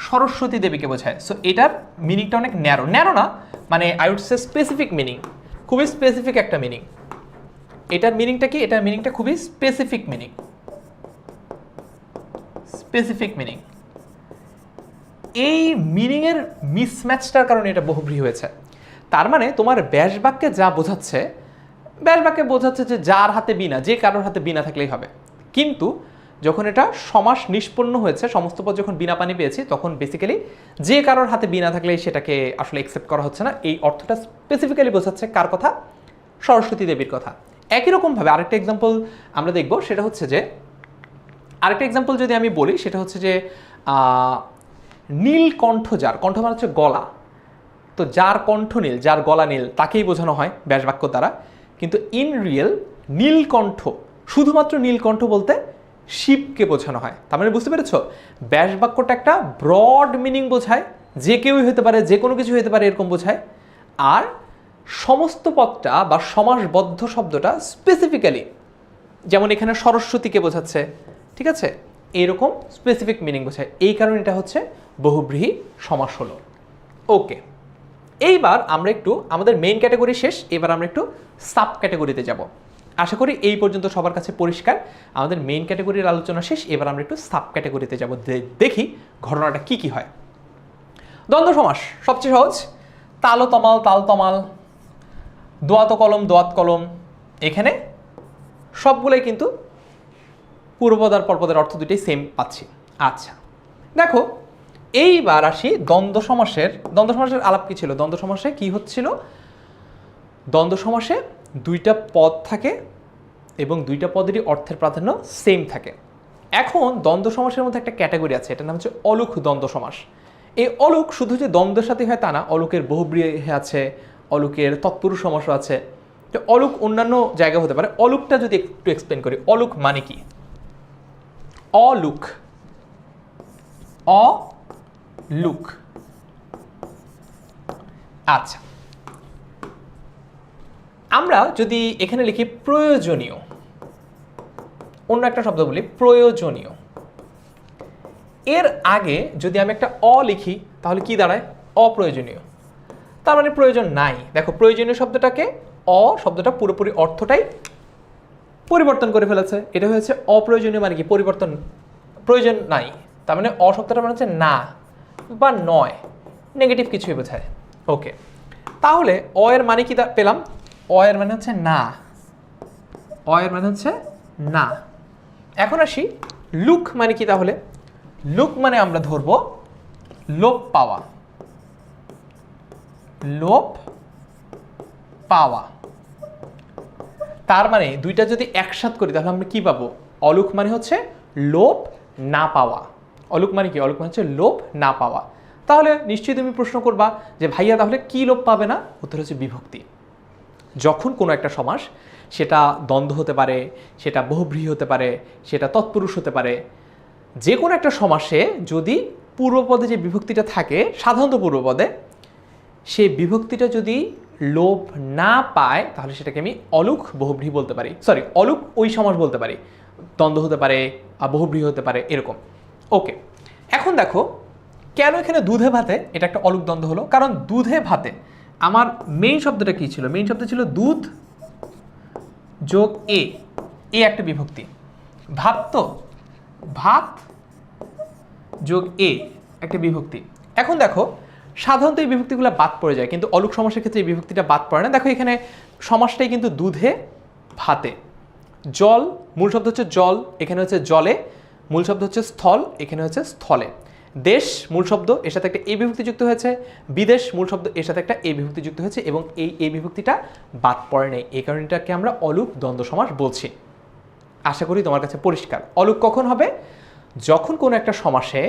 সরস্বতী দেবীকে বোঝায়। সো এটার মিনিংটা অনেক ন্যারো, ন্যারো না, মানে I would say specific meaning, খুবই স্পেসিফিক একটা মিনিং। এটার মিনিংটা কি? এটার মিনিংটা খুবই স্পেসিফিক মিনিং, স্পেসিফিক মিনিং। এই মিনিংয়ের মিসম্যাচটার কারণে এটা বহুব্রীহি হয়েছে। তার মানে তোমার ব্যাস বাক্যে যা বোঝাচ্ছে, ব্যাস বাক্যে বোঝাচ্ছে যে যার হাতে বিনা, যে কারোর হাতে বিনা থাকলেই হবে। কিন্তু যখন এটা সমাস নিষ্পন্ন হয়েছে, সমস্ত পদ যখন বিনা পানি পেয়েছি, তখন বেসিক্যালি যে কারোর হাতে বিনা থাকলে সেটাকে আসলে অ্যাকসেপ্ট করা হচ্ছে না। এই অর্থটা স্পেসিফিক্যালি বোঝাচ্ছে কার কথা? সরস্বতী দেবীর কথা। একই রকমভাবে আরেকটা এক্সাম্পল আমরা দেখব, সেটা হচ্ছে যে আরেকটা এক্সাম্পল যদি আমি বলি সেটা হচ্ছে যে নীলকণ্ঠ, যার কণ্ঠ মানে হচ্ছে গলা, তো যার কণ্ঠ নীল, যার গলা নীল, তাকেই বোঝানো হয় ব্যাসবাক্য দ্বারা। কিন্তু ইন রিয়েল নীলকণ্ঠ, শুধুমাত্র নীলকণ্ঠ বলতে শিবকে বোঝানো হয়। তার মানে বুঝতে পেরেছ, ব্যাসবাক্যটা একটা ব্রড মিনিং বোঝায়, যে কেউই হতে পারে, যে কোনো কিছু হতে পারে, এরকম বোঝায়। আর সমস্ত পদটা বা সমাসবদ্ধ শব্দটা স্পেসিফিক্যালি, যেমন এখানে সরস্বতীকে বোঝাচ্ছে, ঠিক আছে, এরকম স্পেসিফিক মিনিং বোঝায়। এই কারণে এটা হচ্ছে বহুব্রীহি সমাস হলো। ওকে, এইবার আমরা একটু আমাদের মেইন ক্যাটাগরি শেষ, এবার আমরা একটু সাব ক্যাটাগরিতে যাব। আশা করি এই পর্যন্ত সবার কাছে পরিষ্কার। আমাদের মেইন ক্যাটাগরির আলোচনা শেষ, এবার আমরা একটু সাব ক্যাটাগরিতে যাব, দেখি ঘটনাটা কি কি হয়। দ্বন্দ্ব সমাস সবচেয়ে সহজ, তাল তমাল, তাল তমাল, দোয়াত কলম, দোয়াত কলম। এখানে সবগুলোই কিন্তু পূর্বপদ আর পরপদের অর্থ দুটোই সেম পাচ্ছি। আচ্ছা দেখো, এইবার আসি দ্বন্দ্ব সমাসের। দ্বন্দ্ব সমাসের আলাপ কি ছিল? দ্বন্দ্ব সমাসে কি হচ্ছিল? দ্বন্দ্ব সমাসে দুইটা পদ থাকে এবং দুইটা পদেরই অর্থের প্রাধান্য সেম থাকে। এখন দ্বন্দ্ব সমাসের মধ্যে একটা ক্যাটাগরি আছে, এটার নাম হচ্ছে অলুক দ্বন্দ্ব সমাস। এই অলুক শুধু যে দ্বন্দ্বের সাথে হয় তা না, অলুকের বহুব্রীহি আছে, অলুকের তৎপুরুষ সমাসও আছে। তো অলুক অন্যান্য জায়গা হতে পারে। অলুকটা যদি একটু এক্সপ্লেন করি, অলুক মানে কি? অলুক, অলুক। আচ্ছা, আমরা যদি এখানে লিখি প্রয়োজনীয়, অন্য একটা শব্দ বলি প্রয়োজনীয়, এর আগে যদি আমি একটা অ লিখি তাহলে কি দাঁড়ায়? অপ্রয়োজনীয়। তার মানে প্রয়োজন নাই। দেখো, প্রয়োজনীয় শব্দটাকে, অ শব্দটা পুরোপুরি অর্থটাই পরিবর্তন করে ফেলেছে। এটা হয়েছে অপ্রয়োজনীয়, মানে কি? পরিবর্তন, প্রয়োজন নাই। তার মানে অ শব্দটা মানে হচ্ছে না বা নয়, নেগেটিভ কিছুই বোঝায়। ওকে, তাহলে অ এর মানে কি পেলাম? অ এর মানে হচ্ছে না, অ এর মানে হচ্ছে না। এখন আসি লুক মানে কি? তাহলে লুক মানে আমরা ধরবো লোপ পাওয়া, লোপ পাওয়া। তার মানে দুইটা যদি একসাথ করি তাহলে আমরা কি পাবো? অলুক মানে হচ্ছে লোপ না পাওয়া। অলুক মানে কি? অলুক মানে হচ্ছে লোপ না পাওয়া। তাহলে নিশ্চয়ই তুমি প্রশ্ন করবা যে ভাইয়া তাহলে কি লোপ পাবে না? উত্তর হচ্ছে বিভক্তি। যখন কোনো একটা সমাস, সেটা দ্বন্দ্ব হতে পারে, সেটা বহুব্রীহি হতে পারে, সেটা তৎপুরুষ হতে পারে, যে কোনো একটা সমাসে যদি পূর্বপদে যে বিভক্তিটা থাকে, সাধারণত পূর্বপদে, সেই বিভক্তিটা যদি লোপ না পায় তাহলে সেটাকে আমি অলুক বহুব্রীহি বলতে পারি, সরি অলুক ওই সমাস বলতে পারি। দ্বন্দ্ব হতে পারে, বহুব্রীহি হতে পারে, এরকম। ওকে, এখন দেখো কেন এখানে দুধে ভাতে এটা একটা অলুক দ্বন্দ্ব হলো? কারণ দুধে ভাতে আমার মেইন শব্দটা কি ছিল? মেইন শব্দ ছিল দুধ যোগ এ, এ একটা বিভক্তি। ভাত, তো ভাত যোগ এ একটা বিভক্তি। এখন দেখো সাধারণত এই বিভক্তিগুলো বাদ পড়ে যায়, কিন্তু অলুক সমাসের ক্ষেত্রে এই বিভক্তিটা বাদ পড়ে না। দেখো এখানে সমাসটাই কিন্তু দুধে ভাতে। জল, মূল শব্দ হচ্ছে জল, এখানে হচ্ছে জলে। মূল শব্দ হচ্ছে স্থল, এখানে হচ্ছে স্থলে। দেশ মূল শব্দ, এর সাথে একটা এ বিভক্তি যুক্ত হয়েছে। বিদেশ মূল শব্দ, এর সাথে একটা এ বিভক্তি যুক্ত হয়েছে, এবং এই বিভক্তিটা বাদ পড়ে নেই। এই কারণেটাকে আমরা অলুক দ্বন্দ্ব সমাস বলছি। আশা করি তোমার কাছে পরিষ্কার। অলুক কখন হবে? যখন কোনো একটা সমাসে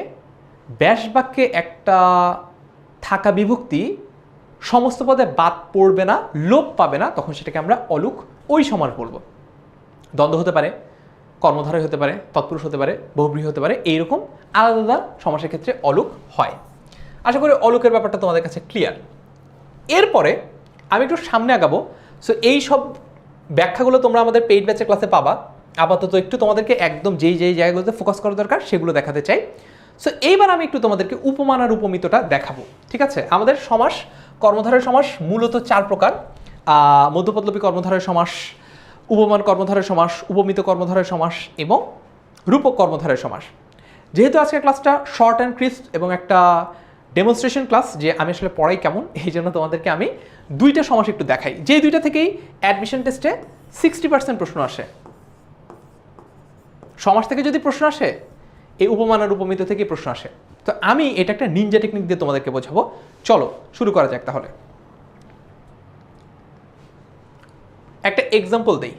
ব্যাসবাক্যে একটা থাকা বিভক্তি সমস্ত পদে বাদ পড়বে না, লোপ পাবে না, তখন সেটাকে আমরা অলুক ওই সমাস বলবো। দ্বন্দ্ব হতে পারে, কর্মধারয় হতে পারে, তৎপুরুষ হতে পারে, বহুব্রীহি হতে পারে, এইরকম আলাদা আলাদা সমাসের ক্ষেত্রে অলুক হয়। আশা করি অলুকের ব্যাপারটা তোমাদের কাছে ক্লিয়ার। এরপরে আমি একটু সামনে আগাবো। সো এই সব ব্যাখ্যাগুলো তোমরা আমাদের পেইড ব্যাচের ক্লাসে পাবা। আপাতত একটু তোমাদেরকে একদম যেই জায়গাগুলোতে ফোকাস করা দরকার সেগুলো দেখাতে চাই। সো এইবার আমি একটু তোমাদেরকে উপমান আর উপমিতটা দেখাবো, ঠিক আছে? আমাদের সমাস, কর্মধারয় সমাস মূলত 4 প্রকার: মধ্যপদলোপী কর্মধারয় সমাস, উপমান কর্মধারয় সমাস, উপমিত কর্মধারয় সমাস এবং রূপক কর্মধারয় সমাস। যেহেতু আজকের ক্লাসটা শর্ট অ্যান্ড ক্রিস্প এবং একটা ডেমনস্ট্রেশন ক্লাস, যে আমি আসলে পড়াই কেমন, এই জন্য তোমাদেরকে আমি দুইটা সমাস একটু দেখাই, যে দুইটা থেকেই অ্যাডমিশন টেস্টে 60% প্রশ্ন আসে। সমাস থেকে যদি প্রশ্ন আসে এই উপমান আর উপমিত থেকে প্রশ্ন আসে। তো আমি এটা একটা নিনজা টেকনিক দিয়ে তোমাদেরকে বোঝাবো। চলো শুরু করা যাক তাহলে। একটা এক্সাম্পল দেই।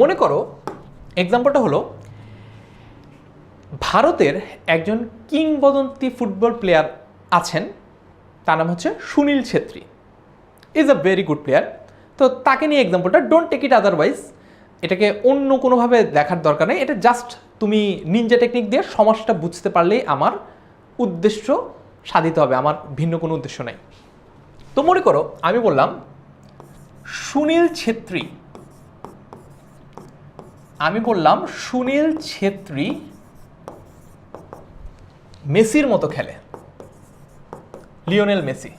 মনে করো এক্সাম্পলটা হলো ভারতের একজন কিংবদন্তি ফুটবল প্লেয়ার আছেন, তার নাম হচ্ছে Sunil Chhetri. Is a very good player. তো তাকে নিয়ে এক্সাম্পলটা, ডোন্ট টেক ইট আদারওয়াইজ, এটাকে অন্য কোনোভাবে দেখার দরকার নেই। এটা জাস্ট তুমি নিনজা টেকনিক দিয়ে সমাজটা বুঝতে পারলেই আমার উদ্দেশ্য সাধিত হবে, আমার ভিন্ন কোনো উদ্দেশ্য নাই। তো মনে করো আমি বললাম সুনীল ছেত্রী, আমি বললাম সুনীল ছেত্রী মেসির মতো খেলে, লিওনেল মেসি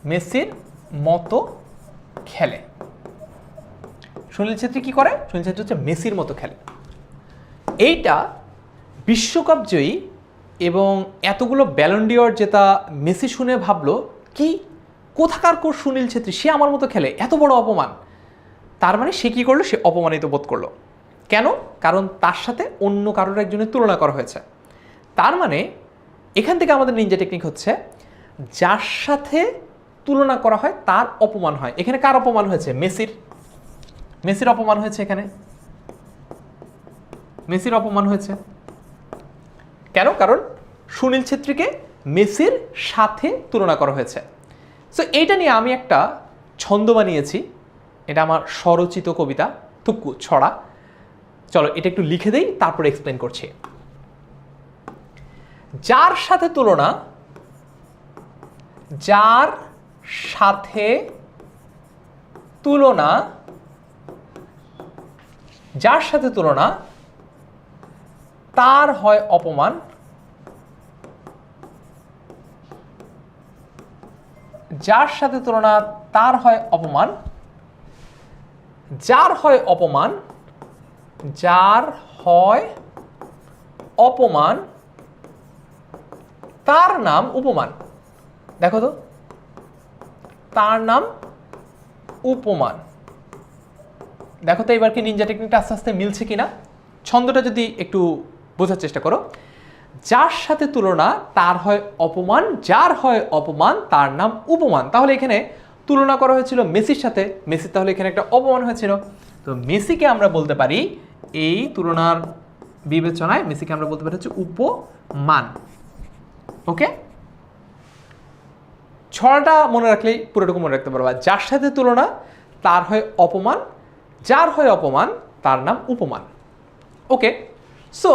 মেসির মতো খেলে। সুনীল ছেত্রী কি করে? সুনীল ছেত্রী হচ্ছে মেসির মতো খেলে। এইটা বিশ্বকাপ জয়ী এবং এতগুলো ব্যালন ডিওর জেতা মেসি শুনে ভাবলো কি কোথাকার কোচ সুনীল ছেত্রী, সে আমার মতো খেলে, এত বড় অপমান। তার মানে সে কি করলো? সে অপমানিত বোধ করলো। কেন? কারণ তার সাথে অন্য কারোর একজনের তুলনা করা হয়েছে। তার মানে এখান থেকে আমাদের নিনজা টেকনিক হচ্ছে যার সাথে তুলনা করা হয় তার অপমান হয়। এখানে কার অপমান হয়েছে? মেসির অপমান হয়েছে। এখানে মেসির অপমান হয়েছে। কেন? কারণ সুনীল ছেত্রীকে মেসির সাথে তুলনা করা হয়েছে। সো এইটা নিয়ে আমি একটা ছন্দ বানিয়েছি। এটা আমার স্বরচিত কবিতা, থুক্কু ছড়া। চলো এটা একটু লিখে দেই, তারপরে এক্সপ্লেন করছি। যার সাথে তুলনা, যার সাথে তুলনা, যার সাথে তুলনা তার হয় অপমান, যার সাথে তুলনা তার হয় অপমান, যার হয় অপমান, যার হয় অপমান তার নাম উপমান। দেখো তো, তার নাম উপমান। দেখো তো এবার কি নিনজা টেকনিকটা আস্তে আস্তে মিলছে কিনা। ছন্দটা যদি একটু বোঝার চেষ্টা করো, যার সাথে তুলনা তার হয় অপমান, যার হয় অপমান তার নাম উপমান। তাহলে এখানে তুলনা করা হয়েছিল মেসির সাথে, মেসির তাহলে এখানে একটা অপমান হয়েছিল। তো মেসিকে আমরা বলতে পারি, এই তুলনার বিবেচনায় মেসিকে আমরা বলতে পারি হচ্ছে উপমান। ওকে, ছড়াটা মনে রাখলেই পুরোটুকু মনে রাখতে পারবা। যার সাথে তুলনা তার হয় অপমান, যার হয় অপমান তার নাম উপমান। ওকে, সো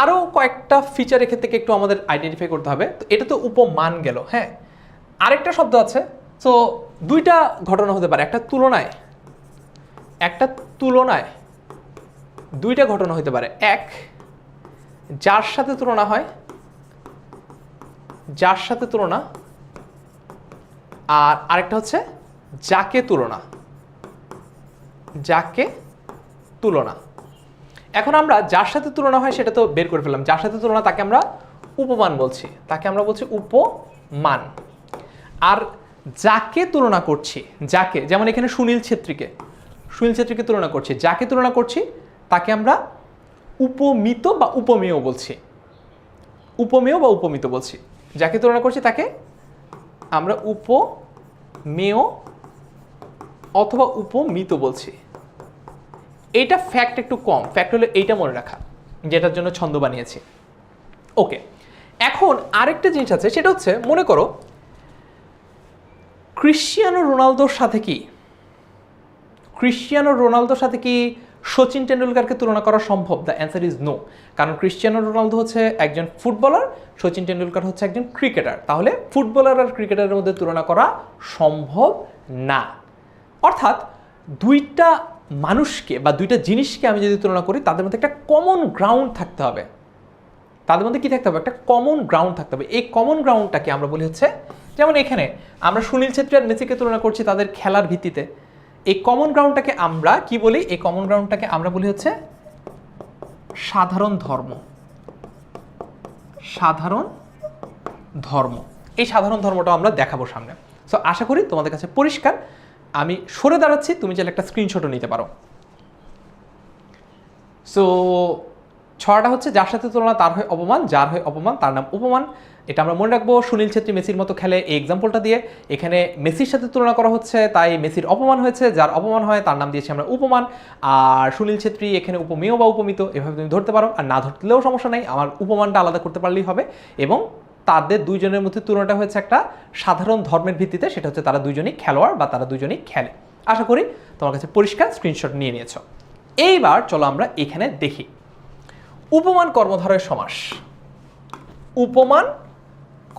আরও কয়েকটা ফিচার এক্ষেত্রে থেকে একটু আমাদের আইডেন্টিফাই করতে হবে। তো এটা তো উপমান গেল। হ্যাঁ, আরেকটা শব্দ আছে। সো দুইটা ঘটনা হতে পারে, একটা তুলনায় দুইটা ঘটনা হতে পারে। এক, যার সাথে তুলনা হয়, যার সাথে তুলনা, আর আরেকটা হচ্ছে যাকে তুলনা, যাকে তুলনা। এখন আমরা যার সাথে তুলনা হয় সেটা তো বের করে ফেললাম। যার সাথে তুলনা তাকে আমরা উপমান বলছি, তাকে আমরা বলছি উপমান। আর যাকে তুলনা করছি, যাকে, যেমন এখানে সুনীল ছেত্রীকে তুলনা করছি, যাকে তুলনা করছি তাকে আমরা উপমিত বা উপমেয় বলছি, উপমেয় বা উপমিত বলছি। যাকে তুলনা করছি তাকে আমরা উপমেয় অথবা উপমিত বলছি। এইটা ফ্যাক্ট একটু কম, ফ্যাক্ট হলো এইটা মনে রাখা, যেটার জন্য ছন্দ বানিয়েছি। ওকে, এখন আরেকটা জিনিস আছে, সেটা হচ্ছে মনে করো ক্রিশ্চিয়ানো রোনালদোর সাথে কি সচিন টেন্ডুলকারকে তুলনা করা সম্ভব? The answer is no. কারণ ক্রিশ্চিয়ানো রোনালদো হচ্ছে একজন ফুটবলার, সচিন টেন্ডুলকার হচ্ছে একজন ক্রিকেটার। তাহলে ফুটবলার আর ক্রিকেটারের মধ্যে তুলনা করা সম্ভব না। অর্থাৎ দুইটা মানুষকে বা দুইটা জিনিসকে আমি যদি তুলনা করি, তাদের মধ্যে একটা কমন গ্রাউন্ড থাকতে হবে। তাদের মধ্যে কি থাকতে হবে? একটা কমন গ্রাউন্ড থাকতে হবে। এই কমন গ্রাউন্ডটাকে আমরা বলি হচ্ছে, যেমন এখানে আমরা সুনীল ছেত্রী আর মেসিকে তুলনা করছি তাদের খেলার ভিত্তিতে। এই কমন গ্রাউন্ডটাকে আমরা কি বলি? এই কমন গ্রাউন্ডটাকে আমরা বলি হচ্ছে সাধারণ ধর্ম। সাধারণ ধর্ম, এই সাধারণ ধর্মটা আমরা দেখাবো সামনে। সো আশা করি তোমাদের কাছে পরিষ্কার। আমি সরে দাঁড়াচ্ছি, তুমি চাইলে একটা স্ক্রিনশটও নিতে পারো। সো ছড়াটা হচ্ছে যার সাথে তুলনা তার হয় অপমান, যার হয় অপমান তার নাম উপমান। এটা আমরা মনে রাখবো। সুনীল ছেত্রী মেসির মতো খেলে এই এক্সাম্পলটা দিয়ে। এখানে মেসির সাথে তুলনা করা হচ্ছে, তাই মেসির অপমান হয়েছে, যার অপমান হয় তার নাম দিয়েছি আমরা উপমান। আর সুনীল ছেত্রী এখানে উপমেয় বা উপমিত, এভাবে তুমি ধরতে পারো। আর না ধরলেও সমস্যা নেই, আমার উপমানটা আলাদা করতে পারলেই হবে। এবং তাদের দুইজনের মধ্যে তুলনাটা হয়েছে একটা সাধারণ ধর্মের ভিত্তিতে, সেটা হচ্ছে তারা দুইজনই খেলোয়াড় বা তারা দুইজনই খেলে। আশা করি তোমার কাছে পরিষ্কার, স্ক্রিনশট নিয়ে নিয়েছো। এইবার চলো আমরা এখানে দেখি উপমান কর্মধারয় সমাস। উপমান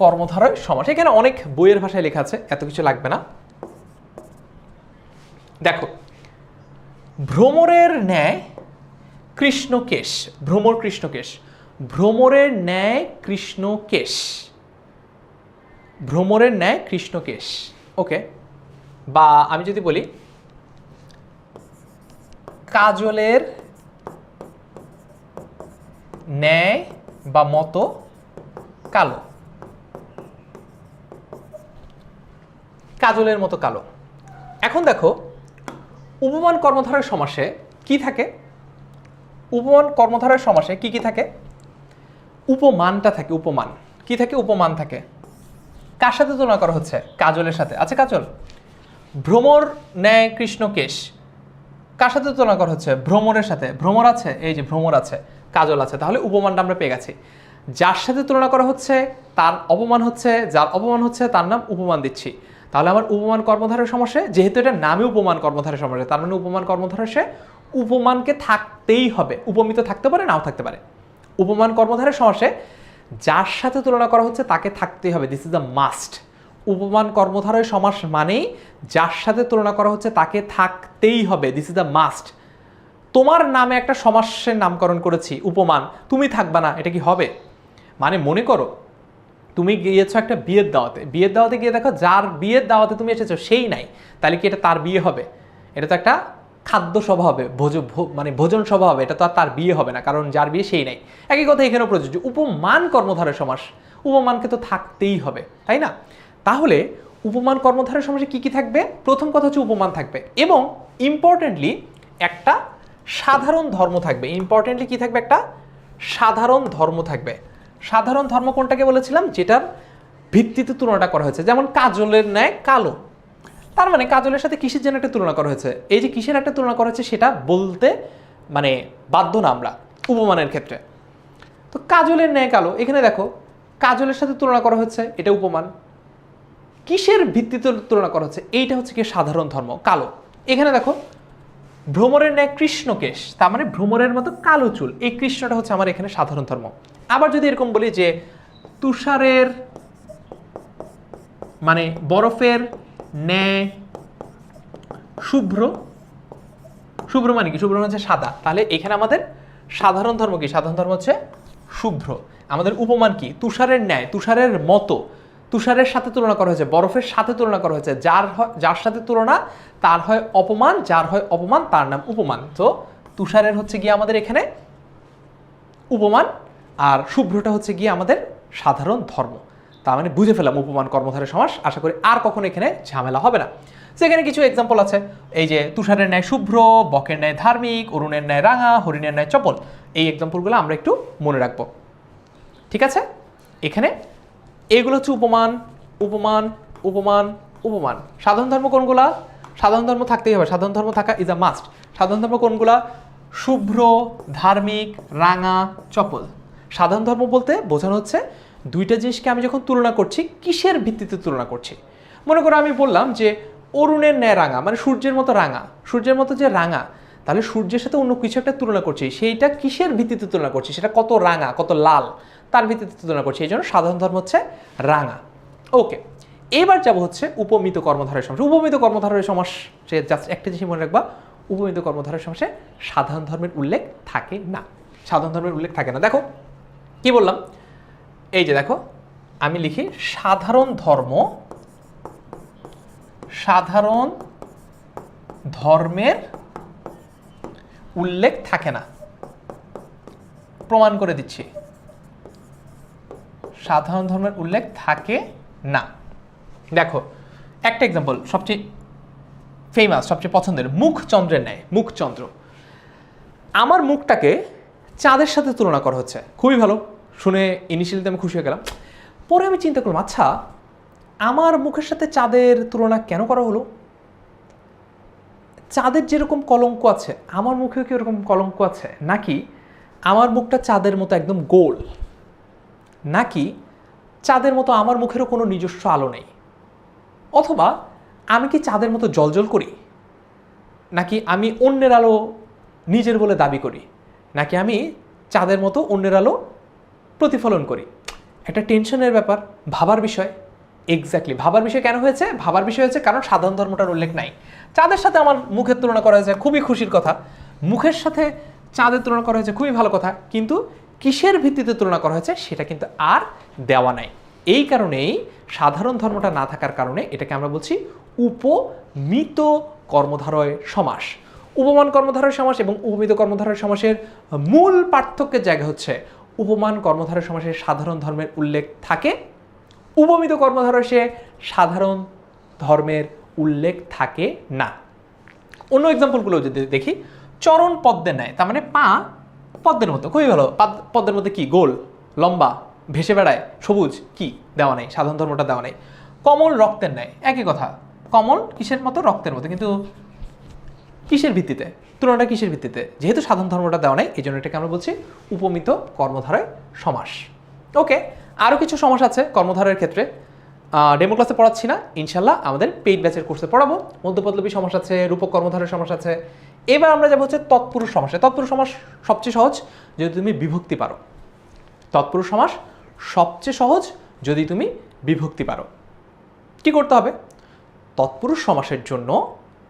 কর্মধারয় সমাস, এখানে অনেক বইয়ের ভাষায় লেখা আছে, এত কিছু লাগবে না। দেখো, ভ্রমরের ন্যায় কৃষ্ণকেশ, ভ্রমর কৃষ্ণকেশ, ভ্রমরের ন্যায় কৃষ্ণকেশ, ভ্রমরের ন্যায় কৃষ্ণকেশ। ওকে, বা আমি যদি বলি কাজলের ন্যায় বা মতো কালো, কাজলের মতো কালো। এখন দেখো উপমান কর্মধারয় সমাসে কি থাকে? উপমান কর্মধারয় সমাসে কি কি থাকে? উপমানটা থাকে। উপমান কি থাকে? উপমান থাকে। কার সাথে তুলনা করা হচ্ছে? কাজলের সাথে। আচ্ছা, কাজল, ভ্রমর ন্যায় কৃষ্ণকেশ কার সাথে তুলনা করা হচ্ছে? ভ্রমরের সাথে। ভ্রমর আছে, এই যে ভ্রমর আছে, কাজল আছে, তাহলে উপমানটা আমরা পেয়ে গেছি। যার সাথে তুলনা করা হচ্ছে তার অপমান হচ্ছে, যার অপমান হচ্ছে তার নাম উপমান দিচ্ছি। তাহলে আমার উপমান কর্মধারয় সমাসে, যেহেতু এটা নামে উপমান কর্মধারয় সমাসে, তার মানে উপমান কর্মধারয় সে উপমানকে থাকতেই হবে। উপমিত থাকতে পারে, নাও থাকতে পারে। উপমান কর্মধারয় সমাসে যার সাথে তুলনা করা হচ্ছে তাকে থাকতেই হবে, দিস ইজ দ্য মাস্ট। উপমান কর্মধারয় সমাস মানেই যার সাথে তুলনা করা হচ্ছে তাকে থাকতেই হবে, দিস ইজ দ্য মাস্ট। তোমার নামে একটা সমাসের নামকরণ করেছি উপমান, তুমি থাকবা না, এটা কি হবে? মানে মনে করো তুমি গিয়েছো একটা বিয়ের দাওয়াতে, বিয়ের দাওয়াতে গিয়ে দেখো যার বিয়ের দাওয়াতে তুমি এসেছো সেই নাই, তাহলে কি এটা তার বিয়ে হবে? এটা তো একটা খাদ্য সভা হবে, মানে ভোজন সভা হবে, এটা তো আর তার বিয়ে হবে না, কারণ যার বিয়ে সেই নাই। একই কথা এখানেও প্রযোজ্য। উপমান কর্মধারয় সমাস, উপমানকে তো থাকতেই হবে, তাই না? তাহলে উপমান কর্মধারয় সমাসে কি কি থাকবে? প্রথম কথা হচ্ছে উপমান থাকবে, এবং ইম্পর্টেন্টলি একটা সাধারণ ধর্ম থাকবে। ইম্পর্টেন্টলি কি থাকবে? একটা সাধারণ ধর্ম থাকবে। সাধারণ ধর্ম কোনটাকে বলেছিলাম? যেটার ভিত্তিতে তুলনাটা করা হয়েছে। যেমন কাজলের ন্যায় কালো, তার মানে কাজলের সাথে কিসের জন্য একটা তুলনা করা হয়েছে? এই যে কিসের একটা তুলনা করা হয়েছে সেটা বলতে মানে বাধ্য না আমরা উপমানের ক্ষেত্রে। তো কাজলের ন্যায় কালো, এখানে দেখো কাজলের সাথে তুলনা করা হচ্ছে, এটা উপমান। কিসের ভিত্তিতে তুলনা করা হচ্ছে? এইটা হচ্ছে কি সাধারণ ধর্ম, কালো। এখানে দেখো ভ্রমরের ন্যায় কৃষ্ণকেশ, তার মানে ভ্রমরের মতো কালো চুল, এই কৃষ্ণটা হচ্ছে আমার এখানে সাধারণ ধর্ম। আবার যদি এরকম বলি যে তুষারের মানে বরফের ন্যায় শুভ্র, শুভ্র মানে কি? শুভ্র হচ্ছে সাদা, তাহলে এখানে আমাদের সাধারণ ধর্ম কি? সাধারণ ধর্ম হচ্ছে শুভ্র। আমাদের উপমান কি? তুষারের ন্যায়, তুষারের মতো, তুষারের সাথে তুলনা করা হয়েছে, বরফের সাথে তুলনা করা হয়েছে, যার সাথে তুলনা তার হয় অপমান, যার হয় অপমান তার নাম উপমান। তো তুষারের হচ্ছে গিয়ে আমাদের এখানে উপমান, আর শুভ্রটা হচ্ছে গিয়ে আমাদের সাধারণ ধর্ম। তার মানে বুঝে ফেলাম উপমান কর্মধারয় সমাস। আশা করি আর কখনো এখানে ঝামেলা হবে না। সেখানে কিছু এক্সাম্পল আছে, এই যে তুষারের ন্যায় শুভ্র, বকের ন্যায় ধার্মিক, অরুণের ন্যায় রাঙা, হরিণের ন্যায় চপল। এই এক্সাম্পলগুলো আমরা একটু মনে রাখবো, ঠিক আছে? এখানে এগুলো হচ্ছে উপমান, উপমান, উপমান, উপমান। সাধারণ ধর্ম কোনগুলা? সাধারণ ধর্ম থাকতেই হবে, সাধারণ ধর্ম থাকা ইজ আ মাস্ট। সাধারণ ধর্ম কোনগুলা? শুভ্র, ধার্মিক, রাঙা, চপল। সাধারণ ধর্ম বলতে বোঝানো হচ্ছে দুইটা জিনিসকে আমি যখন তুলনা করছি কিসের ভিত্তিতে তুলনা করছি। মনে করো আমি বললাম যে অরুণের ন্যায় রাঙা, মানে সূর্যের মতো রাঙা, সূর্যের মতো যে রাঙা, তাহলে সূর্যের সাথে অন্য কিছু একটা তুলনা করছি, সেইটা কিসের ভিত্তিতে তুলনা করছি? সেটা কত রাঙা, কত লাল, তার ভিত্তিতে তুলনা করছি। এই জন্য সাধারণ ধর্ম হচ্ছে রাঙা। ওকে, এবার যাবো হচ্ছে উপমিত কর্মধারয় সমাস। উপমিত কর্মধারয় সমাস সে জাস্ট একটা জিনিস মনে রাখবা, উপমিত কর্মধারয় সমাসে সাধারণ ধর্মের উল্লেখ থাকে না। সাধারণ ধর্মের উল্লেখ থাকে না। দেখো কি বললাম, এই যে দেখো আমি লিখি সাধারণ ধর্ম, সাধারণ ধর্মের উল্লেখ থাকে না। প্রমাণ করে দিচ্ছি, সাধারণ ধর্মের উল্লেখ থাকে না। দেখো একটা এক্সাম্পল, সবচেয়ে ফেমাস, সবচেয়ে পছন্দের, মুখচন্দ্রের ন্যায়। মুখচন্দ্র, আমার মুখটাকে চাঁদের সাথে তুলনা করা হচ্ছে, খুবই ভালো, শুনে ইনিশিয়ালিতে আমি খুশি হয়ে গেলাম। পরে আমি চিন্তা করলাম, আচ্ছা আমার মুখের সাথে চাঁদের তুলনা কেন করা হলো? চাঁদের যেরকম কলঙ্ক আছে আমার মুখেও কি ওরকম কলঙ্ক আছে? নাকি আমার মুখটা চাঁদের মতো একদম গোল? নাকি চাঁদের মতো আমার মুখেরও কোনো নিজস্ব আলো নেই? অথবা আমি কি চাঁদের মতো জ্বলজ্বল করি? নাকি আমি অন্যের আলো নিজের বলে দাবি করি? নাকি আমি চাঁদের মতো অন্যের আলো প্রতিফলন করি? একটা টেনশনের ব্যাপার, ভাবার বিষয়। এক্স্যাক্টলি, ভাবার বিষয় কেন হয়েছে? ভাবার বিষয় হয়েছে কারণ সাধারণ ধর্মটার উল্লেখ নাই। চাঁদের সাথে আমার মুখের তুলনা করা হয়েছে, খুবই খুশির কথা। মুখের সাথে চাঁদের তুলনা করা হয়েছে, খুবই ভালো কথা। কিন্তু কিসের ভিত্তিতে তুলনা করা হয়েছে সেটা কিন্তু আর দেওয়া নাই। এই কারণেই সাধারণ ধর্মটা না থাকার কারণে এটাকে আমরা বলছি উপমিত কর্মধারয় সমাস। উপমান কর্মধারয় সমাস এবং উপমিত কর্মধারয় সমাসের মূল পার্থক্যের জায়গা হচ্ছে উপমান কর্মধারয় সমাসের সাধারণ ধর্মের উল্লেখ থাকে, উপমিত কর্মধারয় সাধারণ ধর্মের উল্লেখ থাকে না। অন্য এক্সাম্পলগুলো যদি দেখি, চরণ পদ্মের ন্যায়, তার মানে পা পদ্মের মতো, খুবই ভালো। পদ্মের মধ্যে কি? গোল, লম্বা, ভেসে বেড়ায়, সবুজ, কি দেওয়া নেই, সাধারণ ধর্মটা দেওয়া নেই। কমল রক্তের ন্যায়, একই কথা, কমল কিসের মতো? রক্তের মতো। কিন্তু কিসের ভিত্তিতে? তুলনাটা কিসের ভিত্তিতে? যেহেতু সাধারণ ধর্মটা দেওয়া নেই, এই জন্য এটাকে আমরা বলছি উপমিত কর্মধারয় সমাস। ওকে, আরও কিছু সমাস আছে কর্মধারয়ের ক্ষেত্রে, ডেমো ক্লাসে পড়াচ্ছি না, ইনশাল্লাহ আমাদের পেইড ব্যাচের কোর্সে পড়াবো। মধ্যপদলবী সমাস আছে, রূপক কর্মধারয় সমাস আছে। এবার আমরা যাবো হচ্ছে তৎপুরুষ সমাসে। তৎপুরুষ সমাস সবচেয়ে সহজ যদি তুমি বিভক্তি পারো। তৎপুরুষ সমাস সবচেয়ে সহজ যদি তুমি বিভক্তি পারো। কি করতে হবে? তৎপুরুষ সমাসের জন্য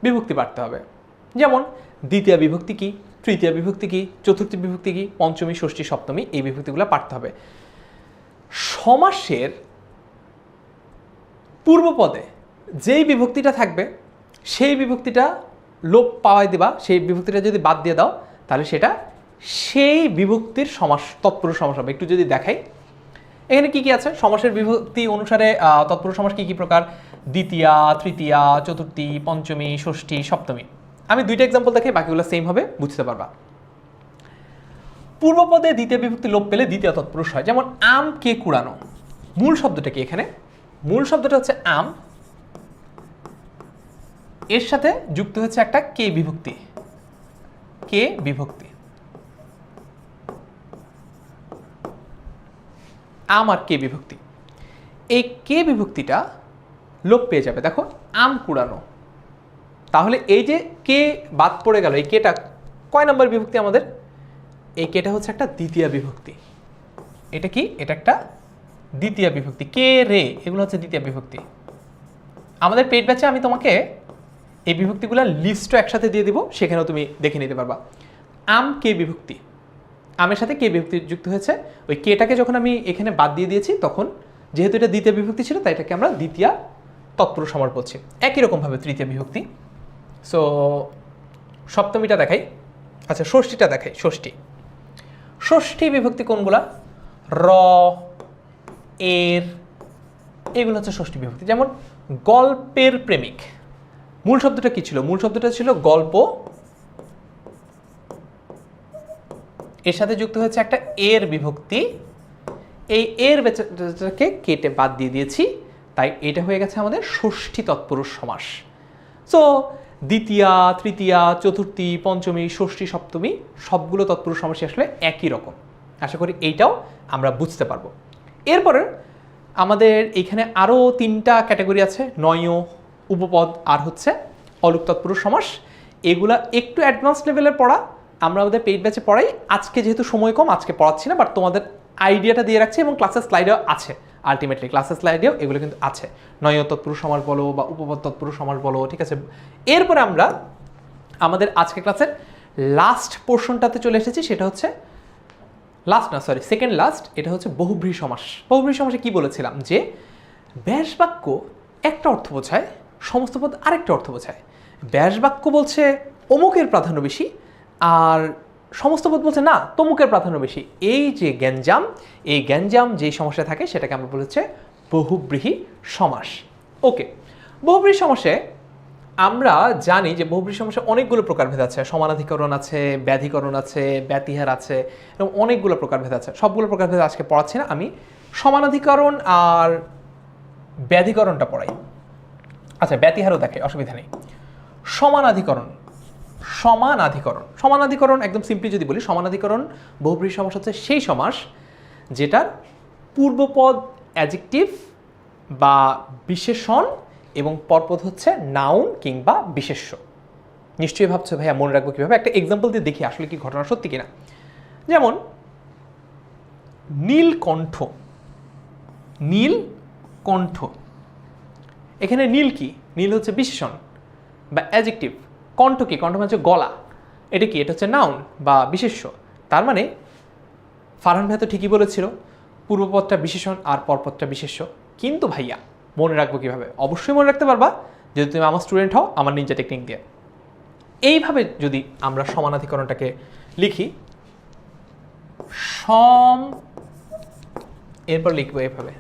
বিভক্তি পারতে হবে। যেমন দ্বিতীয় বিভক্তি কি, তৃতীয় বিভক্তি কি, চতুর্থী বিভক্তি কি, পঞ্চমী, ষষ্ঠী, সপ্তমী, এই বিভক্তিগুলো পারতে হবে। সমাসের পূর্বপদে যেই বিভক্তিটা থাকবে সেই বিভক্তিটা লোপ পাওয়াই দিবা, সেই বিভক্তিটা যদি বাদ দিয়ে দাও তাহলে সেটা সেই বিভক্তির সমাস, তৎপুরুষ সমাস হবে। একটু যদি দেখাই এখানে কি কি আছে সমাসের বিভক্তি অনুসারে, তৎপুরুষ সমাস কি কি প্রকার? দ্বিতীয়া, তৃতীয়া, চতুর্থী, পঞ্চমী, ষষ্ঠী, সপ্তমী। আমি দুইটা এক্সাম্পল দেখাই, বাকিগুলো সেম হবে, বুঝতে পারবা। পূর্বপদে দ্বিতীয় বিভক্তি লোপ পেলে দ্বিতীয় তৎপুরুষ হয়। যেমন আম কে কুড়ানো, মূল শব্দটা কি? এখানে মূল শব্দটা হচ্ছে আম, এর সাথে যুক্ত হচ্ছে একটা কে বিভক্তি, কে বিভক্তি, আম আর কে বিভক্তি। এই কে বিভক্তিটা লোপ পেয়ে যাবে। দেখো আম কুড়ানো, তাহলে এই যে কে বাদ পড়ে গেল, এই কেটা কয় নম্বর বিভক্তি আমাদের? এই কেটা হচ্ছে একটা দ্বিতীয় বিভক্তি। এটা কি? এটা একটা দ্বিতীয় বিভক্তি। কে রে এগুলো হচ্ছে দ্বিতীয় বিভক্তি। আমাদের পেইড ব্যাচে আমি তোমাকে এই বিভক্তিগুলো লিস্টও একসাথে দিয়ে দিব, সেখানেও তুমি দেখে নিতে পারবা। আম কে বিভক্তি, আমের সাথে কে বিভক্তি যুক্ত হয়েছে। ওই কেটাকে যখন আমি এখানে বাদ দিয়ে দিয়েছি তখন যেহেতু এটা দ্বিতীয় বিভক্তি ছিল তাই এটাকে আমরা দ্বিতীয় তৎপুরুষ সমাস বলছি। একই রকমভাবে তৃতীয় বিভক্তি। সো সপ্তমীটা দেখাই, আচ্ছা ষষ্ঠীটা দেখাই। ষষ্ঠী, ষষ্ঠী বিভক্তি কোনগুলা? র, এর, এগুলো হচ্ছে ষষ্ঠী বিভক্তি। যেমন গল্পের প্রেমিক, মূল শব্দটা কি ছিল? মূল শব্দটা ছিল গল্প, এর সাথে যুক্ত হয়েছে একটা এর বিভক্তি। এই এর বেচাটাকে কেটে বাদ দিয়ে দিয়েছি, তাই এটা হয়ে গেছে আমাদের ষষ্ঠী তৎপুরুষ সমাস। সো দ্বিতীয়া, তৃতীয়া, চতুর্থী, পঞ্চমী, ষষ্ঠী, সপ্তমী সবগুলো তৎপুরুষ সমাসই আসলে একই রকম। আশা করি এইটাও আমরা বুঝতে পারবো। এরপরে আমাদের এখানে আরও তিনটা ক্যাটাগরি আছে, নয়, উপপদ আর হচ্ছে অলুক তৎপুরুষ সমাস। এগুলা একটু অ্যাডভান্স লেভেলের পড়া, আমরা আমাদের পেইড ব্যাচে পড়াই। আজকে যেহেতু সময় কম আজকে পড়াচ্ছি না, বাট তোমাদের আইডিয়াটা দিয়ে রাখছি এবং ক্লাসের স্লাইডেও আছে। আলটিমেটলি ক্লাসের স্লাইডেও এগুলো কিন্তু আছে, নয় তৎপুরুষ সমাস বলো বা উপপদ তৎপুরুষ সমাস বলো, ঠিক আছে। এরপরে আমরা আমাদের আজকে ক্লাসের লাস্ট পোর্শনটাতে চলে এসেছি, সেটা হচ্ছে সেকেন্ড লাস্ট, এটা হচ্ছে বহুব্রীহি সমাস। বহুব্রীহি সমাসে কি বলেছিলাম? যে ব্যাস বাক্য একটা অর্থ বোঝায়, সমস্ত পদ আরেকটা অর্থ বোঝায়। ব্যাস বাক্য বলছে অমুকের প্রাধান্য বেশি, আর সমস্ত পদ বলছে না তমুকের প্রাধান্য বেশি। এই যে গ্যাঞ্জাম, এই গ্যাঞ্জাম যেই সমস্যা থাকে সেটাকে আমরা বলেছে বহুব্রীহি সমাস। ওকে, বহুব্রীহি সমাসে আমরা জানি যে বহুব্রীহি সমাসে অনেকগুলো প্রকারভেদ আছে, সমানাধিকরণ আছে, ব্যাধিকরণ আছে, ব্যতিহার আছে, এরকম অনেকগুলো প্রকারভেদ আছে। সবগুলো প্রকারভেদ আজকে পড়াচ্ছি না, আমি সমানাধিকরণ আর ব্যাধিকরণটা পড়াই। আচ্ছা, ব্যতিহারও দেখে, অসুবিধা নেই। সমানাধিকরণ, সমানাধিকরণ, সমানাধিকরণ একদম সিম্পলি যদি বলি, সমানাধিকরণ বহুব্রীহি সমাস হচ্ছে সেই সমাস যেটার পূর্বপদ অ্যাডজেক্টিভ বা বিশেষণ এবং পরপদ হচ্ছে নাউন কিংবা বিশেষ্য। নিশ্চয়ই ভাবছো ভাইয়া মনে রাখবো কীভাবে, একটা এক্সাম্পল দিয়ে দেখি আসলে কি ঘটনা সত্যি কিনা। যেমন নীলকণ্ঠ, নীলকণ্ঠ, এখানে নীল কি? নীল হচ্ছে বিশেষণ বা অ্যাডজেক্টিভ। কণ্ঠ কি? কণ্ঠ মানে হচ্ছে গলা। এটা কি? এটা হচ্ছে নাউন বা বিশেষ্য। তার মানে ফারহান ভাইয়া তো ঠিকই বলেছিল, পূর্বপদটা বিশেষণ আর পরপদটা বিশেষ্য। কিন্তু ভাইয়া মনে রাখবো কীভাবে? অবশ্যই মনে রাখতে পারবা যদি তুমি আমার স্টুডেন্ট হও আমার নিনজা টেকনিক দিয়ে। এইভাবে যদি আমরা সমানাধিকরণটাকে লিখি, সম, এরপর লিখবো এভাবে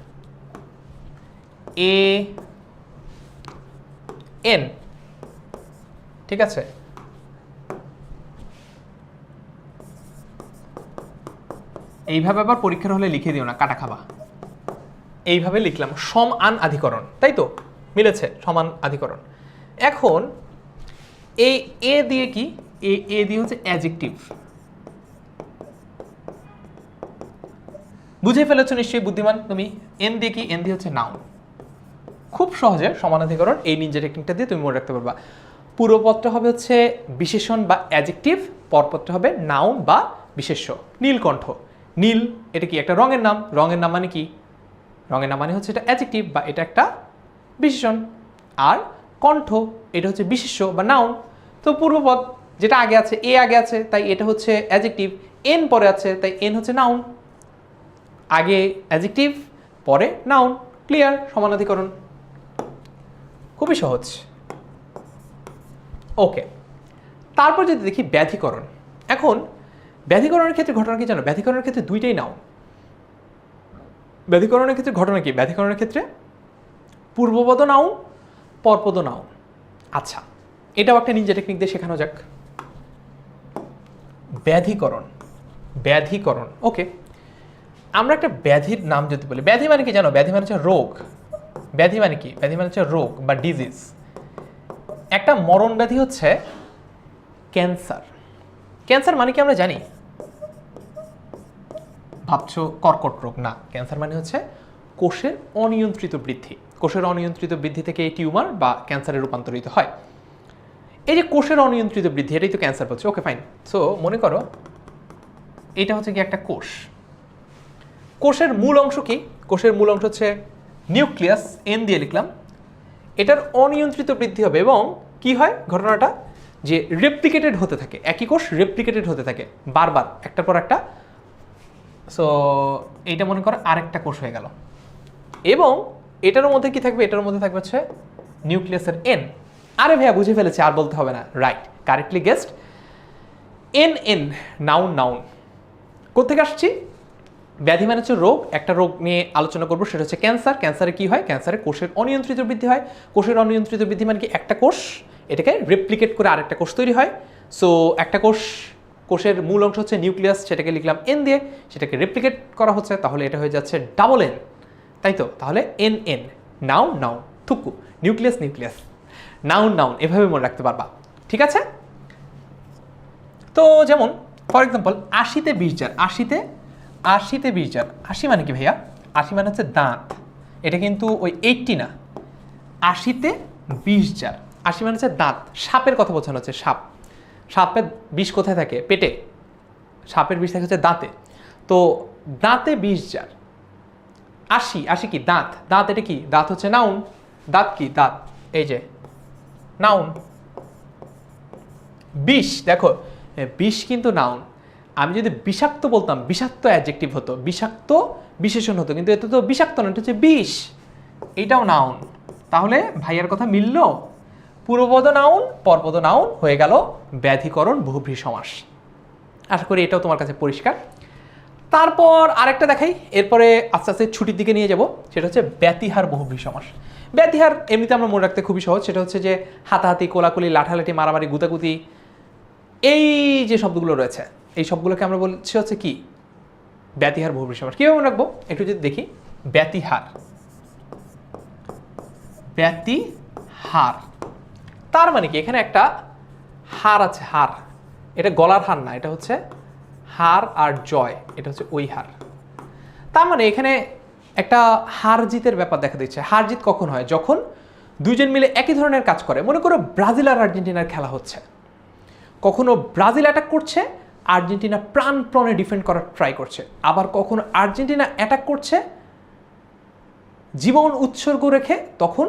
এ এন, ঠিক আছে? এইভাবে আবার পরীক্ষার হলে লিখে দিও না, কাটা খাবা। এইভাবে লিখলাম সম আন আধিকরণ, তাই তো? মিলেছে, সমান আধিকরণ। এখন এই এ দিয়ে কি? এ দিয়ে হচ্ছে অ্যাডজেক্টিভ। বুঝে ফেলেছো নিশ্চয়ই বুদ্ধিমান তুমি। এন দিয়ে কি? এন দিয়ে হচ্ছে নাউন। খুব সহজে সমানাধিকরণ এই নিনজা টেকনিকটা দিয়ে তুমি মনে রাখতে পারবা। পূর্বপদটা হবে হচ্ছে বিশেষণ বা অ্যাডজেক্টিভ, পরপদটা হবে নাউন বা বিশেষ্য। নীলকণ্ঠ, নীল এটা কি? একটা রঙের নাম। রঙের নাম মানে কি? রঙের নাম মানে হচ্ছে এটা অ্যাডজেক্টিভ বা এটা একটা বিশেষণ। আর কণ্ঠ এটা হচ্ছে বিশেষ্য বা নাউন। তো পূর্বপদ যেটা আগে আছে, এ আগে আছে, তাই এটা হচ্ছে অ্যাডজেক্টিভ। এন পরে আছে, তাই এন হচ্ছে নাউন। আগে অ্যাডজেক্টিভ, পরে নাউন। ক্লিয়ার? সমানাধিকরণ খুবই সহজ। ওকে, তারপর যদি দেখি ব্যাধিকরণ। এখন ব্যাধিকরণের ক্ষেত্রে ঘটনা কি জানো? ব্যাধিকরণের ক্ষেত্রে দুইটাই নাউন। ব্যাধিকরণের ক্ষেত্রে ঘটনা কি? ব্যাধিকরণের ক্ষেত্রে পূর্বপদ নাউন, পরপদ নাউন। আচ্ছা, এটাও একটা নিনজা টেকনিক দিয়ে শেখানো যাক। ব্যাধিকরণ, ব্যাধিকরণ। ওকে, আমরা একটা ব্যাধির নাম যদি বলি, ব্যাধি মানে কি জানো? ব্যাধি মানে হচ্ছে রোগ। ব্যাধি মানে কি? ব্যাধি মানে হচ্ছে রোগ বা ডিজিজ। একটা মরণ ব্যাধি হচ্ছে ক্যান্সার। ক্যান্সার মানে কি আমরা জানি? ভাবছো কর্কট রোগ? না, ক্যান্সার মানে হচ্ছে কোষের অনিয়ন্ত্রিত বৃদ্ধি। কোষের অনিয়ন্ত্রিত বৃদ্ধি থেকে এই টিউমার বা ক্যান্সারে রূপান্তরিত হয়। এই যে কোষের অনিয়ন্ত্রিত বৃদ্ধি, এটাই তো ক্যান্সার বলছে। Okay fine. সো মনে করো এটা হচ্ছে কি? একটা কোষ। কোষের মূল অংশ কি? কোষের মূল অংশ হচ্ছে নিউক্লিয়াস, এন দিয়ে লিখলাম। এটার অনিয়ন্ত্রিত বৃদ্ধি হবে এবং কি হয় ঘটনাটা? যে রেপ্লিকেটেড হতে থাকে, একই কোষ রেপ্লিকেটেড হতে থাকে বারবার, একটার পর একটা। সো এইটা মনে করো আরেকটা কোষ হয়ে গেল এবং এটার মধ্যে কি থাকবে? এটার মধ্যে থাকবে হচ্ছে নিউক্লিয়াসের এন। আরে ভাইয়া বুঝে ফেলেছে, আর বলতে হবে না। Right, correctly guessed. N N, noun noun. কোথেকে আসছি? ব্যাধি মানে হচ্ছে রোগ। একটা রোগ নিয়ে আলোচনা করবো, সেটা হচ্ছে ক্যান্সার। ক্যান্সারে কি হয়? ক্যান্সারে কোষের অনিয়ন্ত্রিত বৃদ্ধি হয়। কোষের অনিয়ন্ত্রিত বৃদ্ধি মানে কি? একটা কোষ এটাকে রেপ্লিকেট করে আরেকটা কোষ তৈরি হয়। সো একটা কোষ, কোষের মূল অংশ হচ্ছে নিউক্লিয়াস, সেটাকে লিখলাম এন দিয়ে, সেটাকে রেপ্লিকেট করা হচ্ছে, তাহলে এটা হয়ে যাচ্ছে ডাবল এন, তাই তো? তাহলে এন এন, নাউন নাউন, থুকু, নিউক্লিয়াস নিউক্লিয়াস, নাউন নাউন, এভাবে মনে রাখতে পারবা। ঠিক আছে? তো যেমন ফর এক্সাম্পল ৮০-তে ২০ জন, ৮০-তে ২০ জন। ৮০ মানে কি ভাইয়া? ৮০ মানে হচ্ছে দাঁত। এটা কিন্তু ওই 80 না। ৮০-তে ২০ জন, ৮০ মানে হচ্ছে দাঁত। সাপের কথা বোঝানো হচ্ছে, সাপ। সাপের বিষ কোথায় থাকে? পেটে। সাপের বিষ থাকে হচ্ছে দাঁতে। তো দাঁতে ২০ জন। ৮০, ৮০ কি? দাঁত। দাঁত এটা কি? দাঁত হচ্ছে নাউন। দাঁত কি? দাঁত, এই যে নাউন। বিষ, দেখো বিষ কিন্তু নাউন। আমি যদি বিষাক্ত বলতাম, বিষাক্ত অ্যাডজেক্টিভ হতো, বিষাক্ত বিশেষণ হতো, কিন্তু এতে তো বিষাক্ত না, এটা হচ্ছে বিষ, এটাও নাউন। তাহলে ভাইয়ার কথা মিলল? পূর্বপদ নাউন, পরপদ নাউন, হয়ে গেল ব্যাধিকরণ বহুব্রীহি সমাস। আশা করি এটাও তোমার কাছে পরিষ্কার। তারপর আরেকটা দেখাই, এরপরে আস্তে আস্তে ছুটির দিকে নিয়ে যাব, সেটা হচ্ছে ব্যতিহার বহুব্রীহি সমাস। ব্যতিহার এমনিতে আমরা মনে রাখতে খুবই সহজ, সেটা হচ্ছে যে হাতাহাতি, কোলাকুলি, লাঠালাঠি, মারামারি, গুতাগুতি, এই যে শব্দগুলো রয়েছে এই সবগুলোকে আমরা বলছি হচ্ছে কি ব্যতিহার বহুব্রীহি সমাস। কীভাবে মনে রাখবো একটু যদি দেখি, ব্যতিহার, ব্যতিহার তার মানে কি, এখানে একটা হার আছে, হার, এটা গলার হার না, এটা হচ্ছে হার আর জয়, এটা হচ্ছে ওই হার। তার মানে এখানে একটা হার জিতের ব্যাপার দেখা দিচ্ছে। হার জিত কখন হয়? যখন দুইজন মিলে একই ধরনের কাজ করে। মনে করো ব্রাজিল আর আর্জেন্টিনার খেলা হচ্ছে, কখনো ব্রাজিল অ্যাটাক করছে, আর্জেন্টিনা প্রাণপণে ডিফেন্ড করার ট্রাই করছে, আবার কখনো আর্জেন্টিনা অ্যাটাক করছে জীবন উৎসর্গ রেখে, তখন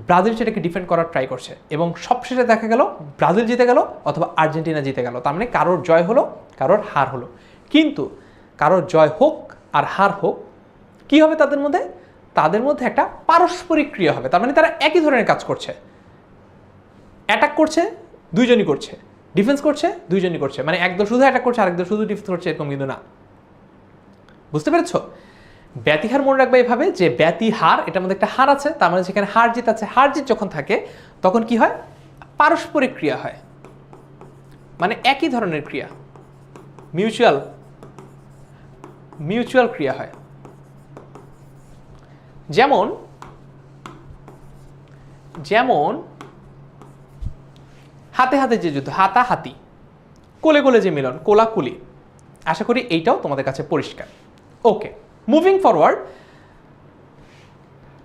ব্রাজিল সেটাকে ডিফেন্ড করার ট্রাই করছে, এবং সবশেষে দেখা গেল ব্রাজিল জিতে গেল অথবা আর্জেন্টিনা জিতে গেল। তার মানে কারোর জয় হলো, কারোর হার হলো। কিন্তু কারোর জয় হোক আর হার হোক, কি হবে তাদের মধ্যে? তাদের মধ্যে একটা পারস্পরিক ক্রিয়া হবে। তার মানে তারা একই ধরনের কাজ করছে। অ্যাটাক করছে দুইজনই করছে, ডিফেন্স করছে দুইজনই করছে, মানে একদল শুধু অ্যাটাক করছে আরেকদল শুধু ডিফেন্স করছে, এরকম কিন্তু না। বুঝতে পেরেছ? ব্যতিহার মনে রাখবে এভাবে যে ব্যতিহার, এটার মধ্যে একটা হার আছে, তার মানে সেখানে হার জিত আছে। হার জিত যখন থাকে তখন কি হয়? পারস্পরিক ক্রিয়া হয়, মানে একই ধরনের ক্রিয়া, মিউচুয়াল ক্রিয়া হয়। যেমন যেমন হাতে হাতে যে যুদ্ধ, হাতাহাতি, কোলে কোলে যে মিলন, কোলাকুলি। আশা করি এইটাও তোমাদের কাছে পরিষ্কার। ওকে, মুভিং ফরওয়ার্ড।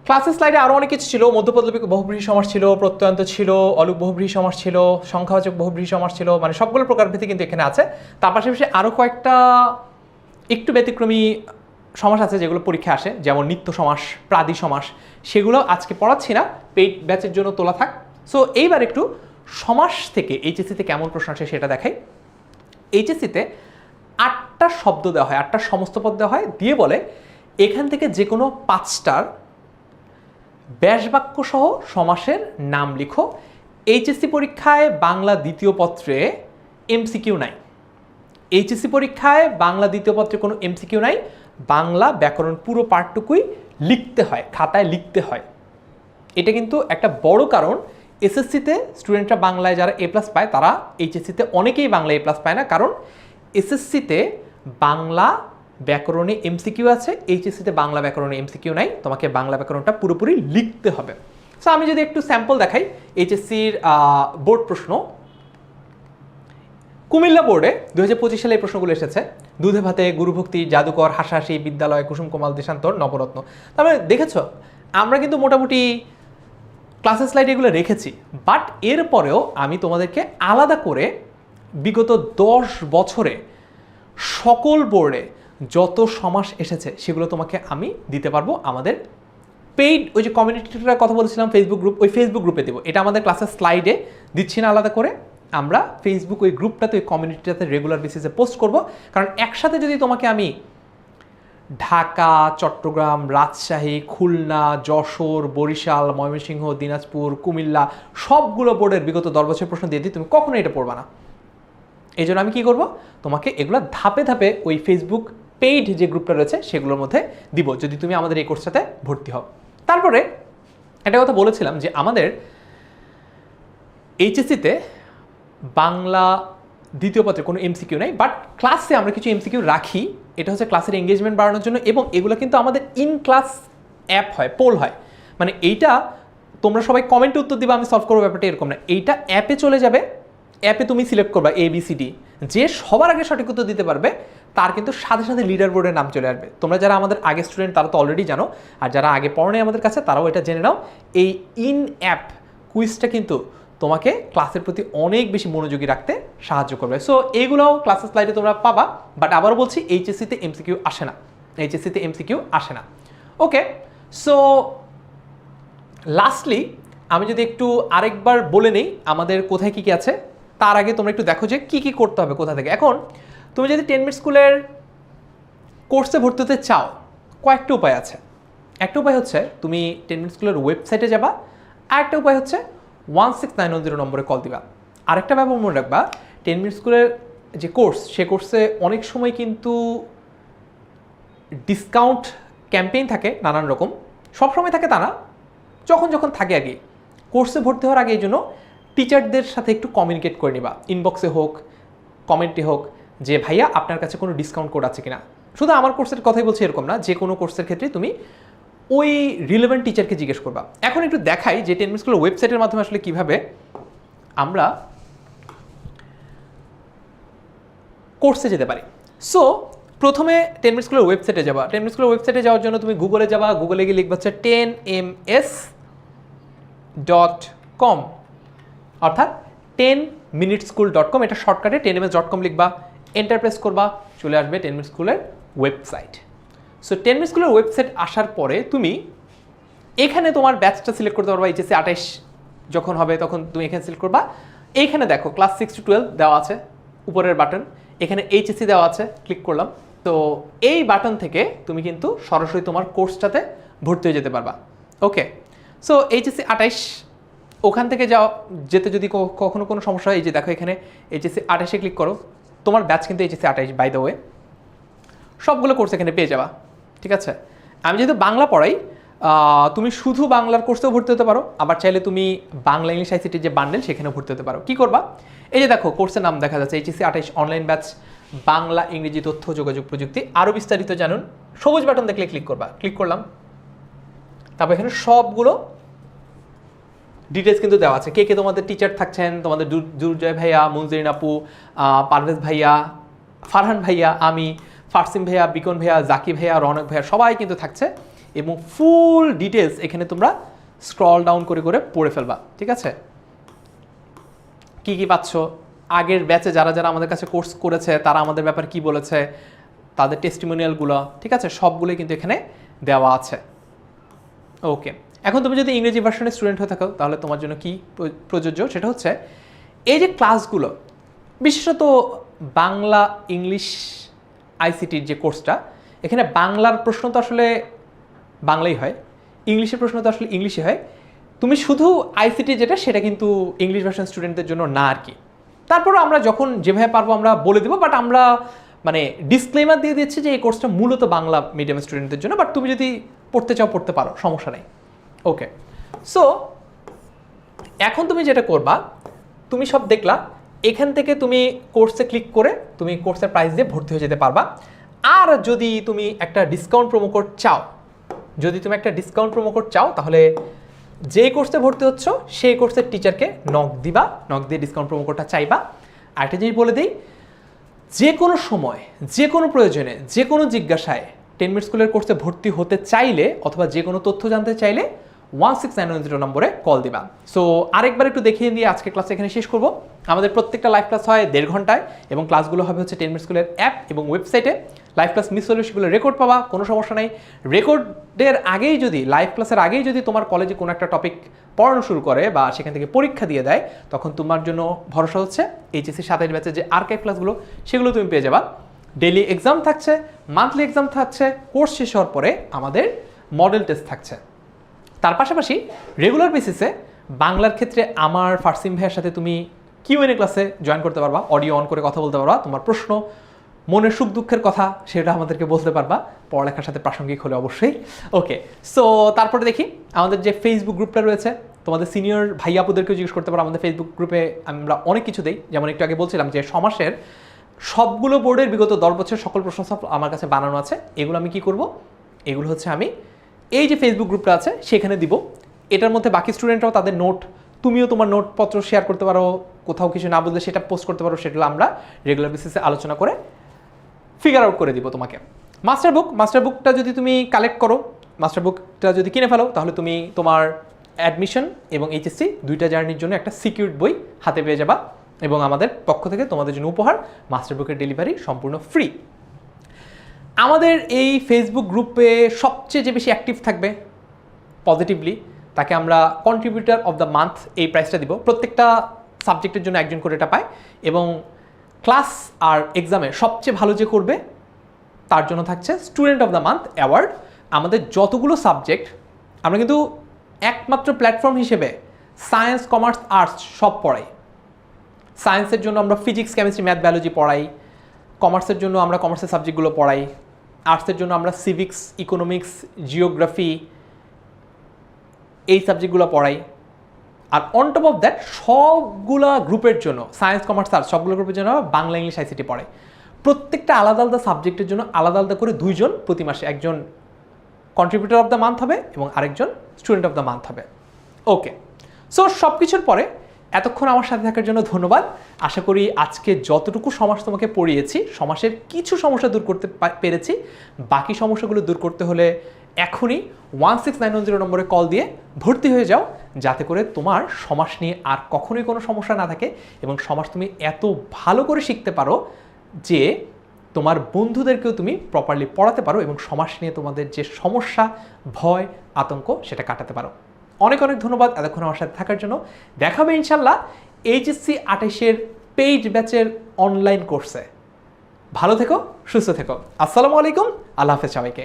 ক্লাসের স্লাইডে আরও অনেক কিছু ছিল। মধ্যপদলোপী বহুব্রীহি সমাস ছিল, প্রত্যয়ন্ত ছিল, অলুক বহুব্রীহি সমাস ছিল, সংখ্যাবাচক বহুব্রীহি সমাস ছিল, মানে সবগুলো প্রকারভেদে কিন্তু এখানে আছে। তার পাশাপাশি আরও কয়েকটা একটু ব্যতিক্রমী সমাস আছে যেগুলো পরীক্ষায় আসে, যেমন নিত্য সমাস, প্রাদি সমাস, সেগুলো আজকে পড়াচ্ছি না, পেইড ব্যাচের জন্য তোলা থাক। সো এইবার একটু সমাস থেকে এইচএসসিতে কেমন প্রশ্ন আসে সেটা দেখাই। এইচএসসিতে 8টা শব্দ দেওয়া হয়, 8টা সমস্ত পদ দেওয়া হয়, দিয়ে বলে এখান থেকে যে কোনো 5টার ব্যাসবাক্য সহ সমাসের নাম লিখো। এইচএসসি পরীক্ষায় বাংলা দ্বিতীয় পত্রে এমসিকিউ নাই। এইচএসসি পরীক্ষায় বাংলা দ্বিতীয় পত্রে কোনো এমসিকিউ নাই। বাংলা ব্যাকরণ পুরো পাঠটুকুই লিখতে হয়, খাতায় লিখতে হয়। এটা কিন্তু একটা বড় কারণ। এসএসসিতে স্টুডেন্টরা বাংলায় যারা এ প্লাস পায়, তারা এইচএসসিতে অনেকেই বাংলা এ প্লাস পায় না, কারণ এসএসসিতে বাংলা ব্যাকরণে এমসিকিউ আছে, এইচএসসিতে বাংলা ব্যাকরণে এমসিকিউ নাই। তোমাকে বাংলা ব্যাকরণটা পুরোপুরি লিখতে হবে। সো আমি যদি একটু স্যাম্পল দেখাই, এইচএসসির বোর্ড প্রশ্ন, কুমিল্লা বোর্ডে 2025 সালে এই প্রশ্নগুলো এসেছে। দুধে ভাতে, গুরুভক্তি, জাদুকর, হাসাহাসি, বিদ্যালয়, কুসুম কোমাল, দেশান্তর, নবরত্ন। তারপরে দেখেছো আমরা কিন্তু মোটামুটি ক্লাসের স্লাইডে এগুলো রেখেছি, বাট এরপরেও আমি তোমাদেরকে আলাদা করে বিগত 10 বছরে সকল বোর্ডে যত সমাস এসেছে সেগুলো তোমাকে আমি দিতে পারবো আমাদের পেইড, ওই যে কমিউনিটিটার কথা বলেছিলাম ফেসবুক গ্রুপ, ওই ফেসবুক গ্রুপে দেবো। এটা আমাদের ক্লাসের স্লাইডে দিচ্ছি না আলাদা করে, আমরা ফেসবুক ওই গ্রুপটাতে, ওই কমিউনিটিটাতে রেগুলার বেসিসে পোস্ট করব। কারণ একসাথে যদি তোমাকে আমি ঢাকা, চট্টগ্রাম, রাজশাহী, খুলনা, যশোর, বরিশাল, ময়মনসিংহ, দিনাজপুর, কুমিল্লা সবগুলো বোর্ডের বিগত 10 বছরের প্রশ্ন দিয়ে দিই, তুমি কখনো এটা পড়বা না। এই জন্য আমি কি করব, তোমাকে এগুলো ধাপে ধাপে ওই ফেসবুক পেইড যে গ্রুপটা রয়েছে সেগুলোর মধ্যে দিব, যদি তুমি আমাদের এই কোর্সটাতে ভর্তি হও। তারপরে একটা কথা বলেছিলাম যে আমাদের এইচএসসিতে বাংলা দ্বিতীয় পত্রে কোনো এমসিকিউ নেই, বাট ক্লাসে আমরা কিছু এমসিকিউ রাখি। এটা হচ্ছে ক্লাসের এঙ্গেজমেন্ট বাড়ানোর জন্য, এবং এগুলো কিন্তু আমাদের ইন ক্লাস অ্যাপ হয়, পোল হয়। মানে এইটা তোমরা সবাই কমেন্টে উত্তর দিবা, আমি সলভ করবো, ব্যাপারটা এরকম না। এইটা অ্যাপে চলে যাবে, অ্যাপে তুমি সিলেক্ট করবা ABCD, যে সবার আগে সঠিক উত্তর দিতে পারবে তার কিন্তু সাথে সাথে লিডার বোর্ডের নাম চলে আসবে। তোমরা যারা আমাদের আগে স্টুডেন্ট তারা তো অলরেডি জানো, আর যারা আগে পড়ে আমাদের কাছে তারাও এটা জেনে নাও। এই ইন অ্যাপ কুইজটা কিন্তু তোমাকে ক্লাসের প্রতি অনেক বেশি মনোযোগী রাখতে সাহায্য করবে। সো এইগুলোও ক্লাসের স্লাইডে তোমরা পাবা, বাট আবারও বলছি এইচএসসিতে এমসিকিউ আসে না, এইচএসসিতে এমসিকিউ আসে না। ওকে, সো লাস্টলি আমি যদি একটু আরেকবার বলে নেই আমাদের কোথায় কী কী আছে, তার আগে তোমরা একটু দেখো যে কী কী করতে হবে কোথা থেকে। এখন তুমি যদি 10 মিনিট স্কুলের কোর্সে ভর্তি হতে চাও, কয়েকটা উপায় আছে। একটা উপায় হচ্ছে তুমি 10 মিনিট স্কুলের ওয়েবসাইটে যাবা, আর একটা উপায় হচ্ছে 16910 নম্বরে কল দিবা। আরেকটা ব্যাপার মনে রাখবা, 10 মিনিট স্কুলের যে কোর্স, সে কোর্সে অনেক সময় কিন্তু ডিসকাউন্ট ক্যাম্পেইন থাকে নানান রকম, সবসময় থাকে তা না, যখন যখন থাকে আর কি। কোর্সে ভর্তি হওয়ার আগে এই জন্য টিচারদের সাথে একটু কমিউনিকেট করে নিবা, ইনবক্সে হোক, কমেন্টে হোক, যে ভাইয়া আপনার কাছে কোনো ডিসকাউন্ট কোড আছে কিনা। শুধু আমার কোর্সের কথাই বলছি এরকম না, যে কোনো কোর্সের ক্ষেত্রে তুমি ওই রিলেভেন্ট টিচারকে জিজ্ঞেস করবা। এখন একটু দেখাই যে 10 মিনিট স্কুলের ওয়েবসাইটের মাধ্যমে আসলে কীভাবে আমরা কোর্সে যেতে পারি। সো প্রথমে 10 মিনিট স্কুলের ওয়েবসাইটে যাবা। 10 মিনিট স্কুলের ওয়েবসাইটে যাওয়ার জন্য তুমি গুগলে যাবা, গুগলে গিয়ে লিখবা হচ্ছে 10ms.com, অর্থাৎ 10minuteschool.com, এটা শর্টকাটে 10ms.com লিখবা, এন্টার প্রেস করবা, চলে আসবে 10 মিনিট স্কুলের ওয়েবসাইট। সো 10 মিনিট স্কুলের ওয়েবসাইট আসার পরে তুমি এখানে তোমার ব্যাচটা সিলেক্ট করতে পারবা। এইচএসসি 28 যখন হবে তখন তুমি এখানে সিলেক্ট করবা। এইখানে দেখো ক্লাস 6 to 12 দেওয়া আছে, উপরের বাটন, এখানে এইচএসসি দেওয়া আছে, ক্লিক করলাম। তো এই বাটন থেকে তুমি কিন্তু সরাসরি তোমার কোর্সটাতে ভর্তি হয়ে যেতে পারবা। ওকে, সো এইচএসসি 28 ওখান থেকে যেতে যদি কখনো কোনো সমস্যা হয়, এই যে দেখো এখানে এইচএসসি 28-এ ক্লিক করো, তোমার ব্যাচ কিন্তু এইচএসসি 28 বাই দ্য ওয়ে, সবগুলো কোর্স এখানে পেয়ে যাবা। ঠিক আছে, আমি যেহেতু বাংলা পড়াই, তুমি শুধু বাংলার কোর্সেও ভর্তি হতে পারো, আবার চাইলে তুমি বাংলা ইংলিশ আইসিটির যে বান্ডেল সেখানেও ভর্তি হতে পারো। কী করবা, এই যে দেখো কোর্সের নাম দেখা যাচ্ছে এইচএসসি 28 অনলাইন ব্যাচ বাংলা ইংরেজি তথ্য যোগাযোগ প্রযুক্তি, আরও বিস্তারিত জানুন। সবুজ বাটন দেখলে ক্লিক করবা, ক্লিক করলাম। তারপর এখানে সবগুলো ডিটেলস কিন্তু দেওয়া আছে, কে কে তোমাদের টিচার থাকছেন, তোমাদের দুর্জয় ভাইয়া, মুনজিরিন আপু, পারভেজ ভাইয়া, ফারহান ভাইয়া, আমি, ফারসিম ভাইয়া, বিকন ভাইয়া, জাকি ভাইয়া, রনক ভাইয়া, সবাই কিন্তু থাকছে এবং ফুল ডিটেলস এখানে তোমরা স্ক্রল ডাউন করে করে পড়ে ফেলবা। ঠিক আছে, কি কি পাচ্ছ, আগের ব্যাচে যারা যারা আমাদের কাছে কোর্স করেছে তারা আমাদের ব্যাপারে কি বলেছে, তাদের টেস্টিমোনিয়ালগুলো, ঠিক আছে, সবগুলোই কিন্তু এখানে দেওয়া আছে। ওকে, এখন তুমি যদি ইংরেজি ভার্সনের স্টুডেন্ট হয়ে থাকো তাহলে তোমার জন্য কি প্রযোজ্য, সেটা হচ্ছে এই যে ক্লাসগুলো, বিশেষত বাংলা ইংলিশ আইসিটির যে কোর্সটা, এখানে বাংলার প্রশ্ন তো আসলে বাংলাই হয়, ইংলিশের প্রশ্ন তো আসলে ইংলিশে হয়। তুমি শুধু আইসিটি যেটা, সেটা কিন্তু ইংলিশ ভার্সন স্টুডেন্টদের জন্য না আর কি। তারপরও আমরা যখন যেভাবে পারবো আমরা বলে দেবো, বাট আমরা মানে ডিসক্লেমার দিয়ে দিচ্ছি যে এই কোর্সটা মূলত বাংলা মিডিয়াম স্টুডেন্টদের জন্য, বাট তুমি যদি পড়তে চাও পড়তে পারো, সমস্যা নেই। ওকে, সো এখন তুমি যেটা করবা, তুমি সব দেখলা, এখান থেকে তুমি কোর্সে ক্লিক করে তুমি কোর্সের প্রাইস দিয়ে ভর্তি হয়ে যেতে পারবা। আর যদি তুমি একটা ডিসকাউন্ট প্রোমো কোড চাও, তাহলে যে কোর্সে ভর্তি হচ্ছ সেই কোর্সের টিচারকে নক দিবা, নক দিয়ে ডিসকাউন্ট প্রোমো কোডটা চাইবা। আরেকটা জিনিস বলে দিই, যে কোনো সময়, যে কোনো প্রয়োজনে, যে কোনো জিজ্ঞাসায় 10 মিনিট স্কুলের কোর্সে ভর্তি হতে চাইলে অথবা যে কোনো তথ্য জানতে চাইলে 16910 নম্বরে কল দিবা। সো আরেকবার একটু দেখিয়ে দিয়ে আজকে ক্লাস এখানে শেষ করব। আমাদের প্রত্যেকটা লাইভ ক্লাস হয় 1.5 ঘন্টায় এবং ক্লাসগুলো হবে হচ্ছে 10 মিনিট স্কুলের অ্যাপ এবং ওয়েবসাইটে। লাইভ ক্লাস মিস হলে সেগুলো রেকর্ড পাবা, কোনো সমস্যা নেই। রেকর্ডের আগেই যদি, লাইভ ক্লাসের আগেই যদি তোমার কলেজে কোনো একটা টপিক পড়ানো শুরু করে বা সেখান থেকে পরীক্ষা দিয়ে দেয়, তখন তোমার জন্য ভরসা হচ্ছে এইচএসসি 27 ব্যাচের যে আর্কাইভ ক্লাসগুলো, সেগুলো তুমি পেয়ে যাবা। ডেইলি এক্সাম থাকছে, মান্থলি এক্সাম থাকছে, কোর্স শেষ হওয়ার পরে আমাদের মডেল টেস্ট থাকছে। তার পাশাপাশি রেগুলার বেসিসে বাংলার ক্ষেত্রে আমার ফারসিম ভাইয়ের সাথে তুমি কিউএনএ ক্লাসে জয়েন করতে পারবা, অডিও অন করে কথা বলতে পারবা, তোমার প্রশ্ন, মনের সুখ দুঃখের কথা সেটা আমাদেরকে বলতে পারবা, পড়ালেখার সাথে প্রাসঙ্গিক হলে অবশ্যই। ওকে, সো তারপরে দেখি আমাদের যে ফেসবুক গ্রুপটা রয়েছে, তোমাদের সিনিয়র ভাই আপুদেরকেও জিজ্ঞেস করতে পারো। আমাদের ফেসবুক গ্রুপে আমরা অনেক কিছু দিই, যেমন একটু আগে বলছিলাম যে সমাসের সবগুলো বোর্ডের বিগত 10 বছর সকল প্রশ্ন সব আমার কাছে বানানো আছে। এগুলো আমি কি করব, এগুলো হচ্ছে আমি এই যে ফেসবুক গ্রুপটা আছে সেখানে দিব। এটার মধ্যে বাকি স্টুডেন্টরাও তাদের নোট, তুমিও তোমার নোটপত্র শেয়ার করতে পারো, কোথাও কিছু না বুঝলে সেটা পোস্ট করতে পারো, সেগুলো আমরা রেগুলার বেসিসে আলোচনা করে ফিগার আউট করে দিব তোমাকে। মাস্টার বুকটা যদি তুমি কালেক্ট করো, মাস্টার বুকটা যদি কিনে ফেলো, তাহলে তুমি তোমার অ্যাডমিশন এবং এইচএসসি দুইটা জার্নির জন্য একটা সিকিউরড বই হাতে পেয়ে যাবা এবং আমাদের পক্ষ থেকে তোমাদের জন্য উপহার, মাস্টার বুকের ডেলিভারি সম্পূর্ণ ফ্রি। আমাদের এই ফেসবুক গ্রুপে সবচেয়ে যে বেশি অ্যাক্টিভ থাকবে পজিটিভলি, তাকে আমরা কন্ট্রিবিউটার অফ দ্য মান্থ এই প্রাইসটা দিব। প্রত্যেকটা সাবজেক্টের জন্য একজন করে এটা পায় এবং ক্লাস আর এক্সামে সবচেয়ে ভালো যে করবে তার জন্য থাকছে student of the month award. আমাদের যতগুলো সাবজেক্ট, আমরা কিন্তু একমাত্র প্ল্যাটফর্ম হিসেবে সায়েন্স, কমার্স, আর্টস সব পড়াই। সায়েন্সের জন্য আমরা ফিজিক্স, কেমিস্ট্রি, ম্যাথ, বায়োলজি পড়াই। কমার্সের জন্য আমরা কমার্সের সাবজেক্টগুলো পড়াই। আর্টসের জন্য আমরা সিভিক্স, ইকোনমিক্স, জিওগ্রাফি এই সাবজেক্টগুলো পড়াই। আর অন টপ অফ দ্যাট সবগুলা গ্রুপের জন্য, সায়েন্স, কমার্স, আর্টস সবগুলো গ্রুপের জন্য বাংলা, ইংলিশ, আইসিটি পড়াই। প্রত্যেকটা আলাদা আলাদা সাবজেক্টের জন্য আলাদা আলাদা করে 2 জন প্রতি মাসে, একজন কন্ট্রিবিউটর অফ দ্য মান্থ হবে এবং আরেকজন স্টুডেন্ট অফ দ্য মান্থ হবে। ওকে, সো সব কিছুর পরে এতক্ষণ আমার সাথে থাকার জন্য ধন্যবাদ। আশা করি আজকে যতটুকু সমাস তোমাকে পড়িয়েছি, সমাসের কিছু সমস্যা দূর করতে পেরেছি। বাকি সমস্যাগুলো দূর করতে হলে এখনই 16910 নম্বরে কল দিয়ে ভর্তি হয়ে যাও, যাতে করে তোমার সমাস নিয়ে আর কখনোই কোনো সমস্যা না থাকে এবং সমাস তুমি এত ভালো করে শিখতে পারো যে তোমার বন্ধুদেরকেও তুমি প্রপারলি পড়াতে পারো এবং সমাস নিয়ে তোমাদের যে সমস্যা, ভয়, আতঙ্ক সেটা কাটাতে পারো। অনেক অনেক ধন্যবাদ এতক্ষণ আমার সাথে থাকার জন্য। দেখা হবে ইনশাল্লাহ এইচএসসি 28-এর পেইড ব্যাচের অনলাইন কোর্সে। ভালো থেকো, সুস্থ থেকো। আসসালামু আলাইকুম, আল্লাহ হাফেজ সবাইকে।